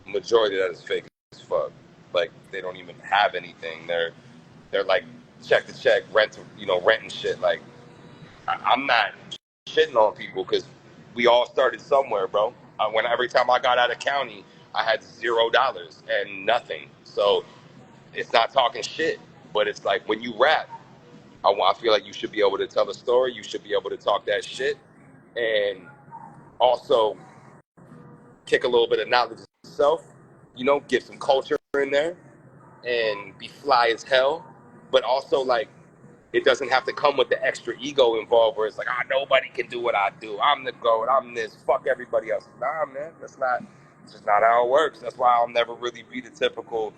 majority of that is fake as fuck. Like they don't even have anything. They're like check to check, renting shit. Like I'm not shitting on people because we all started somewhere, bro. When every time I got out of county, I had $0 and nothing. So it's not talking shit, but it's like when you rap, I feel like you should be able to tell a story. You should be able to talk that shit, and also kick a little bit of knowledge yourself. Give some culture in there and be fly as hell, but also like it doesn't have to come with the extra ego involved where it's like, nobody can do what I do. I'm the GOAT. I'm this. Fuck everybody else. Nah, man, it's just not how it works. That's why I'll never really be the typical,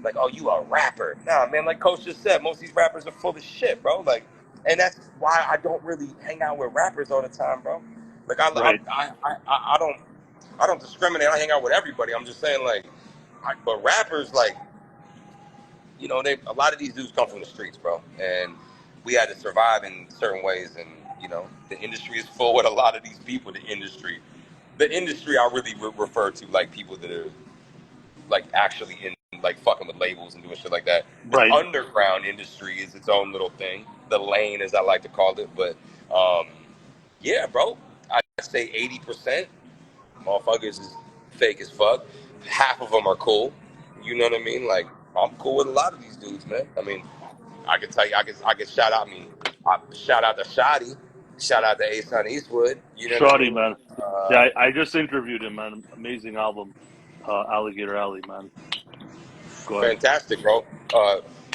like, oh, you a rapper. Nah, man, like Coach just said, most of these rappers are full of shit, bro. Like, and that's why I don't really hang out with rappers all the time, bro. Like, Right. I don't discriminate. I hang out with everybody. I'm just saying, like, but rappers, like, you know, a lot of these dudes come from the streets, bro, and we had to survive in certain ways. And you know, the industry is full with a lot of these people. The industry, I really refer to like people that are like actually in like fucking with labels and doing shit like that. The Right. underground industry is its own little thing. The lane, as I like to call it, but yeah, bro, I'd say 80% motherfuckers is fake as fuck. Half of them are cool. You know what I mean? Like, I'm cool with a lot of these dudes, man. I mean, I can tell you, I can shout out. Shout out to Shoddy, shout out to Ason Eastwood. You know what I Shoddy, mean? man. Yeah, I just interviewed him, man. Amazing album, Alligator Alley, man. Go ahead. Fantastic, bro.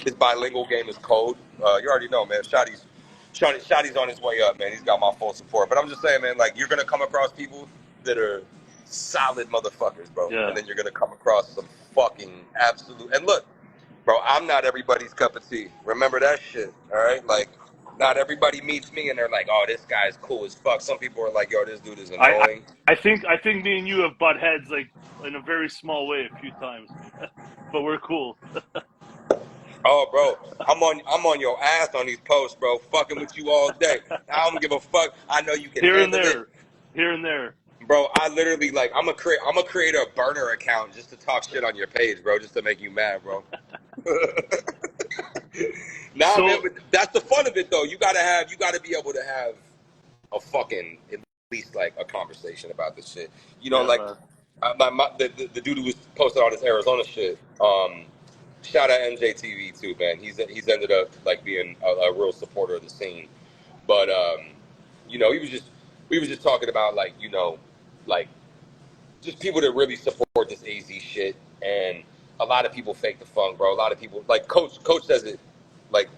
His bilingual game is cold. You already know, man. Shoddy's on his way up, man. He's got my full support. But I'm just saying, man, like you're gonna come across people that are solid motherfuckers, bro, Yeah. and then you're gonna come across some fucking absolute. And look, bro, I'm not everybody's cup of tea. Remember that shit, all right? Like, not everybody meets me and they're like, oh, this guy's cool as fuck. Some people are like, yo, this dude is I annoying. I think me and you have butt heads like in a very small way a few times, but we're cool. Oh, bro, I'm on your ass on these posts, bro. Fucking with you all day. I don't give a fuck. I know you can Here and handle it, there, here and there. bro. I literally like I'm a create a burner account just to talk shit on your page, bro, just to make you mad, bro. Nah, man, So but that's the fun of it, though. You gotta be able to have a fucking at least like a conversation about this shit. You know, yeah, like man. the dude who was posted on this Arizona shit. Shout out NJTV too, man. He's ended up like being a real supporter of the scene. But you know, we was just talking about like, you know, like just people that really support this AZ shit, and a lot of people fake the funk, bro. A lot of people like Coach says it like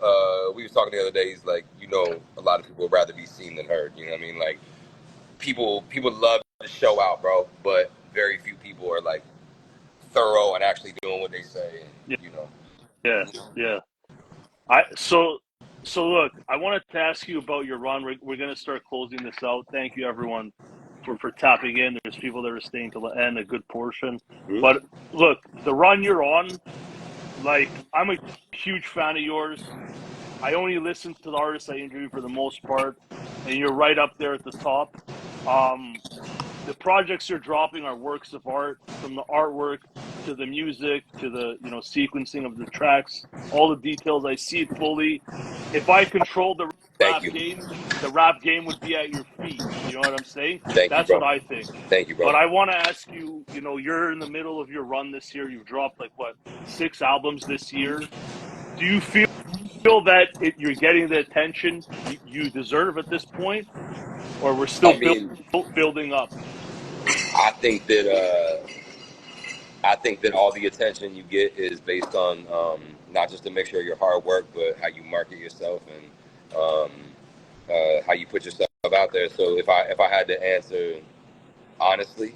we was talking the other day. He's like, you know, a lot of people would rather be seen than heard. You know what I mean? Like people love to show out, bro, but very few people are like thorough and actually doing what they say. And, Yeah, you know. yeah, yeah. So look, I wanted to ask you about your run. We're gonna start closing this out. Thank you, everyone, for tapping in. There's people that are staying till the end, a good portion. Mhm. But look, the run you're on, like I'm a huge fan of yours. I only listen to the artists I interview for the most part, and you're right up there at the top. Um, the projects you're dropping are works of art, from the artwork to the music to the sequencing of the tracks, all the details. I see it fully. If I controlled Thank you. the rap game would be at your feet. You know what I'm saying? Thank you, That's what bro. I think. Thank you, bro. But I want to ask you, you're in the middle of your run this year. You've dropped like what, 6 albums this year. Do you feel that you're getting the attention you deserve at this point, or we're still I mean, building up? I think that all the attention you get is based on not just a mixture of your hard work, but how you market yourself and how you put yourself out there. So if I had to answer honestly,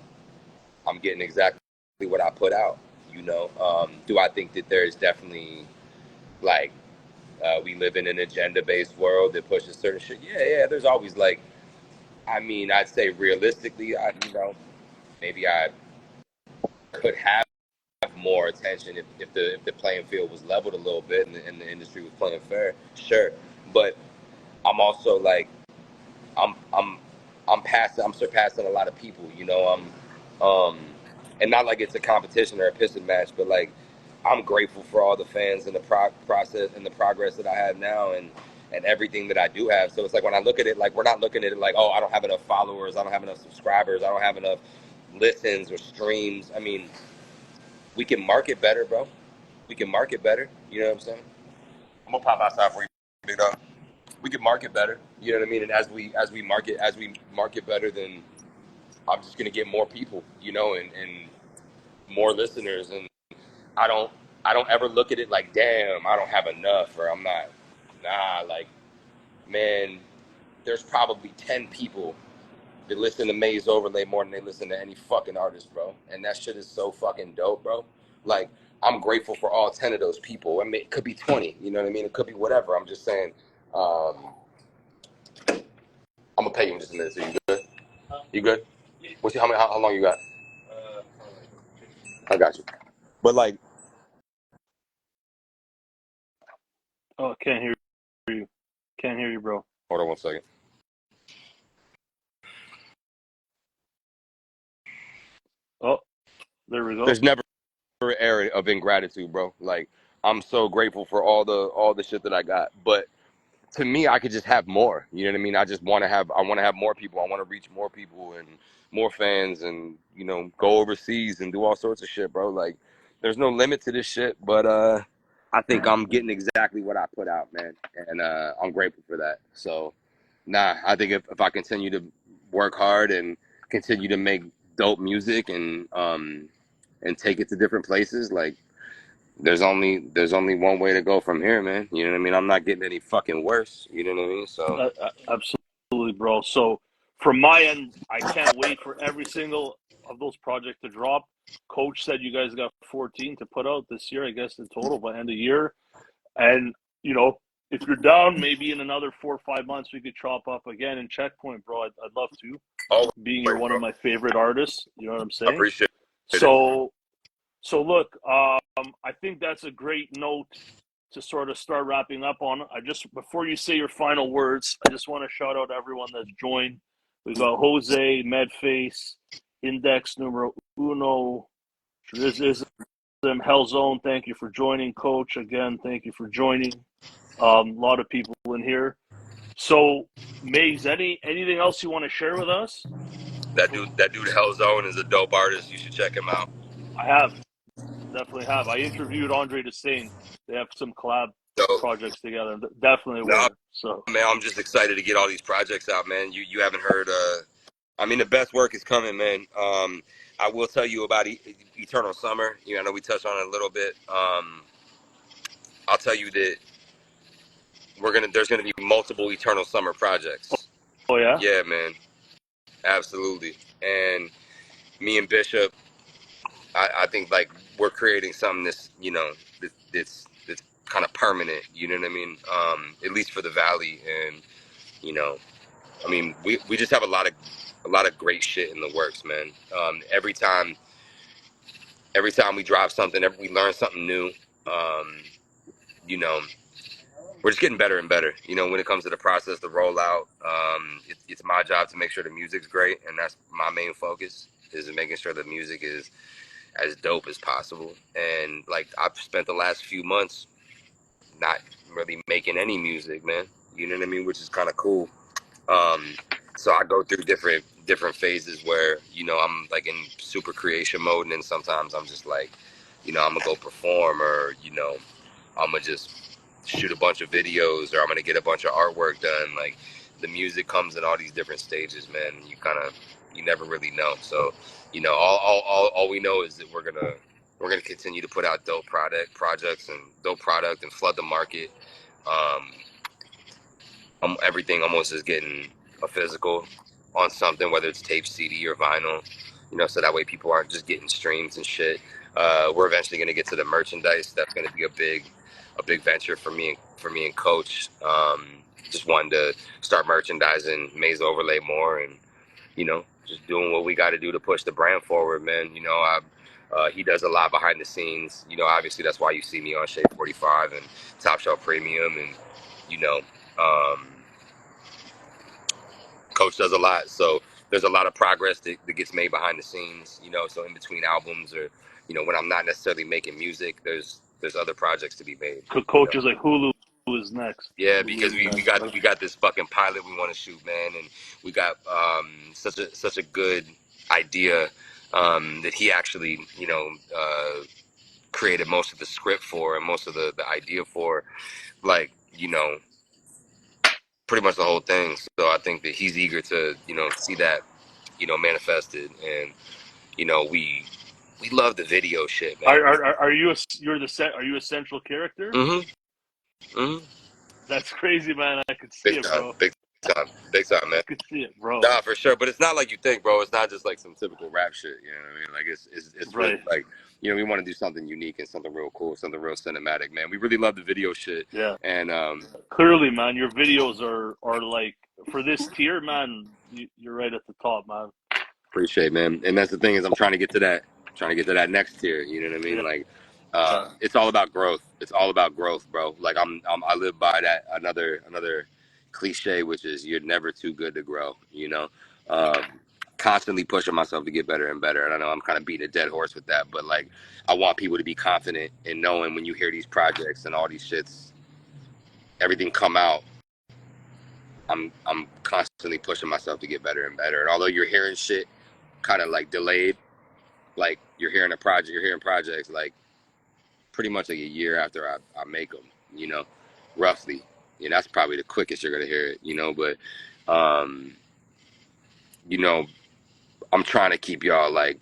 I'm getting exactly what I put out. You know, do I think that there's definitely like we live in an agenda-based world that pushes certain shit? Yeah. There's always like, I mean, I'd say realistically, maybe I could have more attention if the playing field was leveled a little bit and the industry was playing fair. Sure, but I'm also like I'm I'm I'm surpassing a lot of people. You know, and not like it's a competition or a pissing match, but like I'm grateful for all the fans and the process and the progress that I have now and everything that I do have. So it's like when I look at it, like we're not looking at it like, oh, I don't have enough followers, I don't have enough subscribers, I don't have enough listens or streams. I mean, we can market better, bro. We can market better. You know what I'm saying? I'm gonna pop outside for you, big dog. We can market better. You know what I mean? And as we market better, then I'm just gonna get more people, you know, and more listeners. And I don't ever look at it like, damn, I don't have enough, or I'm not. Nah, like, man, there's probably 10 people that listen to Maze Overlay more than they listen to any fucking artist, bro. And that shit is so fucking dope, bro. Like, I'm grateful for all 10 of those people. I mean, it could be 20, you know what I mean? It could be whatever. I'm just saying, I'm gonna pay you in just a minute. So you good? You good? How long you got? I got you. But like, Oh, can't hear you. Can't hear you, bro. hold on one second. Oh, there we go. There's never an area of ingratitude, bro. Like, I'm so grateful for all the shit that I got. But to me, I could just have more. You know what I mean? I want to have more people. I want to reach more people and more fans, and go overseas and do all sorts of shit, bro. Like, there's no limit to this shit. But I think I'm getting exactly what I put out, man, and I'm grateful for that. So, I think if I continue to work hard and continue to make dope music and take it to different places, like, there's only one way to go from here, man. You know what I mean? I'm not getting any fucking worse. You know what I mean? So Absolutely, bro. So from my end, I can't wait for every single of those projects to drop. Coach said you guys got 14 to put out this year, I guess, in total by end of year. And, if you're down, maybe in another 4 or 5 months, we could chop up again in Checkpoint, bro. I'd love to. Being you're one of my favorite artists, you know what I'm saying? I appreciate it. So look, I think that's a great note to sort of start wrapping up on. Before you say your final words, I just want to shout out everyone that's joined. We got Jose, Medface, Index Numero Uno, Trizism, Hellzone. Thank you for joining, Coach. Again, thank you for joining. A lot of people in here. So, Maze, anything else you want to share with us? That dude Hellzone is a dope artist. You should check him out. I definitely have. I interviewed Andre Destain. They have some collab projects together. Definitely were. So, man, I'm just excited to get all these projects out, man. You haven't heard. I mean, the best work is coming, man. I will tell you about Eternal Summer. I know we touched on it a little bit. I'll tell you that there's gonna be multiple Eternal Summer projects. Oh yeah? Yeah, man. Absolutely. And me and Bishop, I think, like, we're creating something that's kind of permanent. You know what I mean? At least for the Valley, and I mean, we just have a lot of great shit in the works, man. Every time we drop something, we learn something new. You know, we're just getting better and better. When it comes to the process, the rollout, it's my job to make sure the music's great, and that's my main focus, is making sure the music is as dope as possible. And, like, I've spent the last few months not really making any music, man. You know what I mean? Which is kind of cool. So I go through different phases where, I'm, like, in super creation mode, and then sometimes I'm just like, I'm gonna go perform, or, I'm gonna just shoot a bunch of videos, or I'm gonna get a bunch of artwork done. Like, the music comes in all these different stages, man. And you never really know. So, all we know is that we're gonna continue to put out dope projects and dope product, and flood the market. Everything almost is getting a physical on something, whether it's tape, CD, or vinyl. So that way people aren't just getting streams and shit. We're eventually gonna get to the merchandise. That's gonna be a big venture for me and Coach. Just wanted to start merchandising Maze Overlay more, and just doing what we got to do to push the brand forward, man. He does a lot behind the scenes. Obviously that's why you see me on Shade 45 and Top Shelf Premium, and Coach does a lot. So there's a lot of progress that gets made behind the scenes. So in between albums, or when I'm not necessarily making music, there's other projects to be made. Coach is like, Hulu is next. Yeah, because we got this fucking pilot we want to shoot, man, and we got such a good idea that he actually created most of the script for, and most of the idea for, like, pretty much the whole thing. So I think that he's eager to see that manifested, and we we love the video shit, man. Are you are you a central character? Mm-hmm. Mm-hmm. That's crazy, man. I could see Big it, time, bro. big time, big time, I man. could see it, bro. Nah, for sure. But it's not like you think, bro. It's not just like some typical rap shit. You know what I mean? Like it's really Right. like, you know, we want to do something unique and something real cool, something real cinematic, man. We really love the video shit. Yeah. And Clearly, man, your videos are like for this tier, man. You're right at the top, man. appreciate, man. And that's the thing is, I'm trying to get to that next tier. You know what I mean? Yeah. Like, it's all about growth. It's all about growth, bro. Like I live by that another cliche, which is you're never too good to grow. You know, um, constantly pushing myself to get better and better. And I know I'm kind of beating a dead horse with that, but like, I want people to be confident in knowing when you hear these projects and all these shits, everything come out. I'm constantly pushing myself to get better and better. And although you're hearing shit kind of like delayed, like you're hearing projects like pretty much like a year after I make them, you know, roughly. And that's probably the quickest you're gonna hear it, you know. But you know, I'm trying to keep y'all like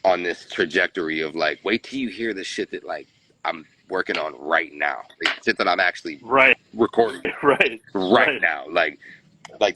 on this trajectory of like, wait till you hear the shit that like I'm working on right now, like shit that I'm actually Right. recording Right. now, like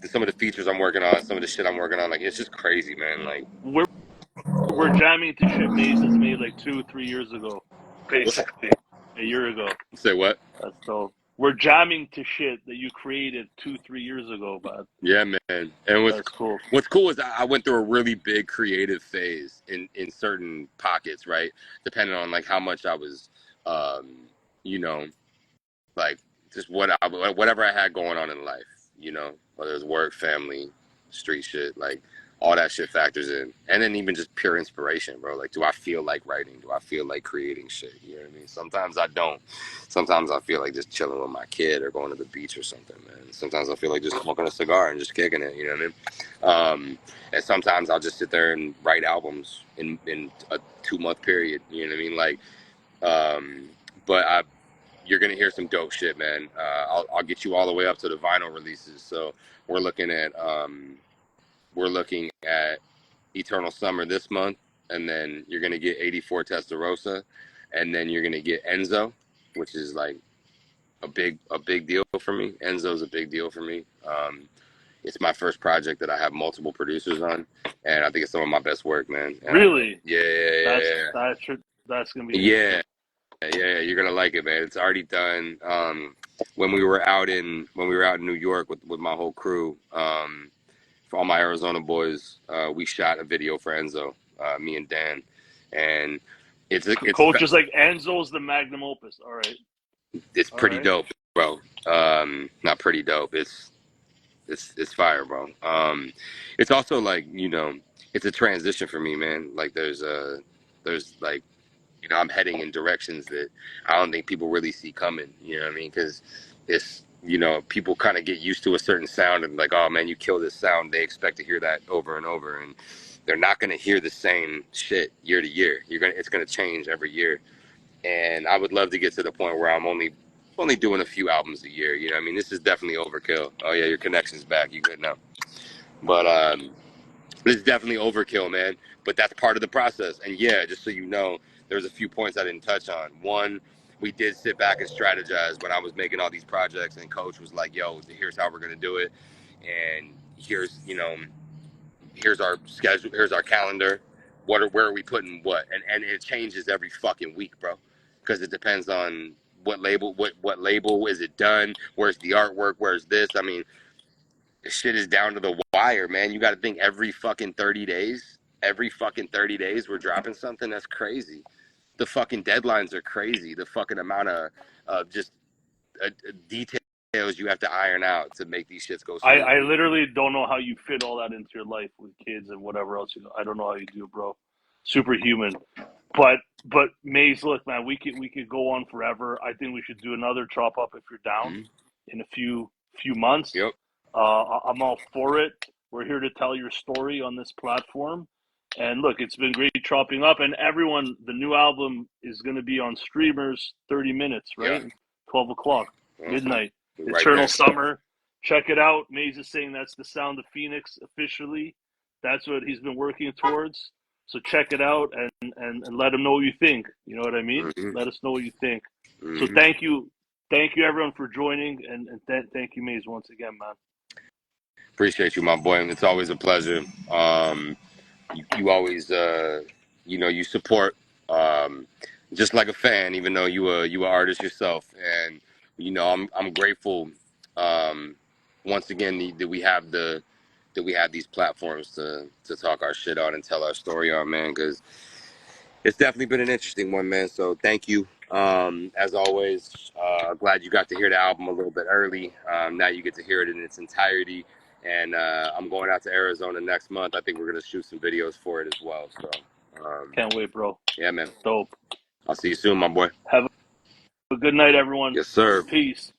some of the features I'm working on, some of the shit I'm working on, like it's just crazy, man. Like We're jamming to shit Maze has made like 2-3 years ago, basically a year ago. say what? That's dope. We're jamming to shit that you created 2-3 years ago, man. Yeah, man. And That's cool. what's cool is I went through a really big creative phase in certain pockets, right? Depending on like how much I was, you know, like just whatever I had going on in life, you know, whether it's work, family, street shit, like all that shit factors in. And then even just pure inspiration, bro. Like, do I feel like writing? Do I feel like creating shit? You know what I mean? Sometimes I don't. Sometimes I feel like just chilling with my kid or going to the beach or something, man. Sometimes I feel like just smoking a cigar and just kicking it, you know what I mean? And sometimes I'll just sit there and write albums in a 2-month period, you know what I mean? Like, but you're gonna hear some dope shit, man. I'll get you all the way up to the vinyl releases. So we're looking at Eternal Summer this month, and then you're gonna get 84 Testarossa, and then you're gonna get Enzo, which is like a big deal for me. Enzo's a big deal for me. It's my first project that I have multiple producers on, and I think it's some of my best work, man. And Really? Yeah. That's gonna be Yeah. Yeah, you're gonna like it, man. It's already done. When we were out in New York with my whole crew, for all my Arizona boys, we shot a video for Enzo, me and Dan, and it's Coach is like Enzo's the magnum opus. All right. pretty dope, bro. Not pretty dope. It's fire, bro. It's also like, you know, it's a transition for me, man. Like there's like, you know, I'm heading in directions that I don't think people really see coming. You know what I mean? Because it's, you know, people kind of get used to a certain sound and like, oh man, you kill this sound. They expect to hear that over and over, and they're not going to hear the same shit year to year. It's going to change every year. And I would love to get to the point where I'm only doing a few albums a year. You know what I mean? This is definitely overkill. Oh yeah, your connection's back. You good now? But it's definitely overkill, man. But that's part of the process. And yeah, just so you know, there's a few points I didn't touch on. One, we did sit back and strategize when I was making all these projects, and Coach was like, "Yo, here's how we're gonna do it, and here's, you know, here's our schedule, here's our calendar. Where are we putting what?" And it changes every fucking week, bro, because it depends on what label is it done, where's the artwork, where's this. I mean, shit is down to the wire, man. You got to think every fucking 30 days. Every fucking 30 days we're dropping something. That's crazy. The fucking deadlines are crazy. The fucking amount of just details you have to iron out to make these shits go smooth. I literally don't know how you fit all that into your life with kids and whatever else. You know, I don't know how you do, bro. Superhuman. But Maze, look, man, we could go on forever. I think we should do another chop up if you're down in a few months. Yep. I'm all for it. We're here to tell your story on this platform. And look, it's been great chopping up. And everyone, the new album is going to be on streamers 30 minutes, right? Yeah. 12 o'clock, midnight. Right Eternal there. Summer. Check it out. Maze is saying that's the sound of Phoenix officially. That's what he's been working towards. So check it out and let them know what you think. You know what I mean? Mm-hmm. Let us know what you think. So Mm-hmm. thank you everyone for joining, and thank you, Maze, once again, man. Appreciate you, my boy. It's always a pleasure. You always, you support, just like a fan, even though you a artist yourself. And I'm grateful. Once again, that we have these platforms to talk our shit on and tell our story on, man. Because it's definitely been an interesting one, man. So thank you. As always, glad you got to hear the album a little bit early. Now you get to hear it in its entirety. And I'm going out to Arizona next month. I think we're going to shoot some videos for it as well. So Can't wait, bro. yeah, man. Dope. I'll see you soon, my boy. Have a good night, everyone. Yes, sir. Peace.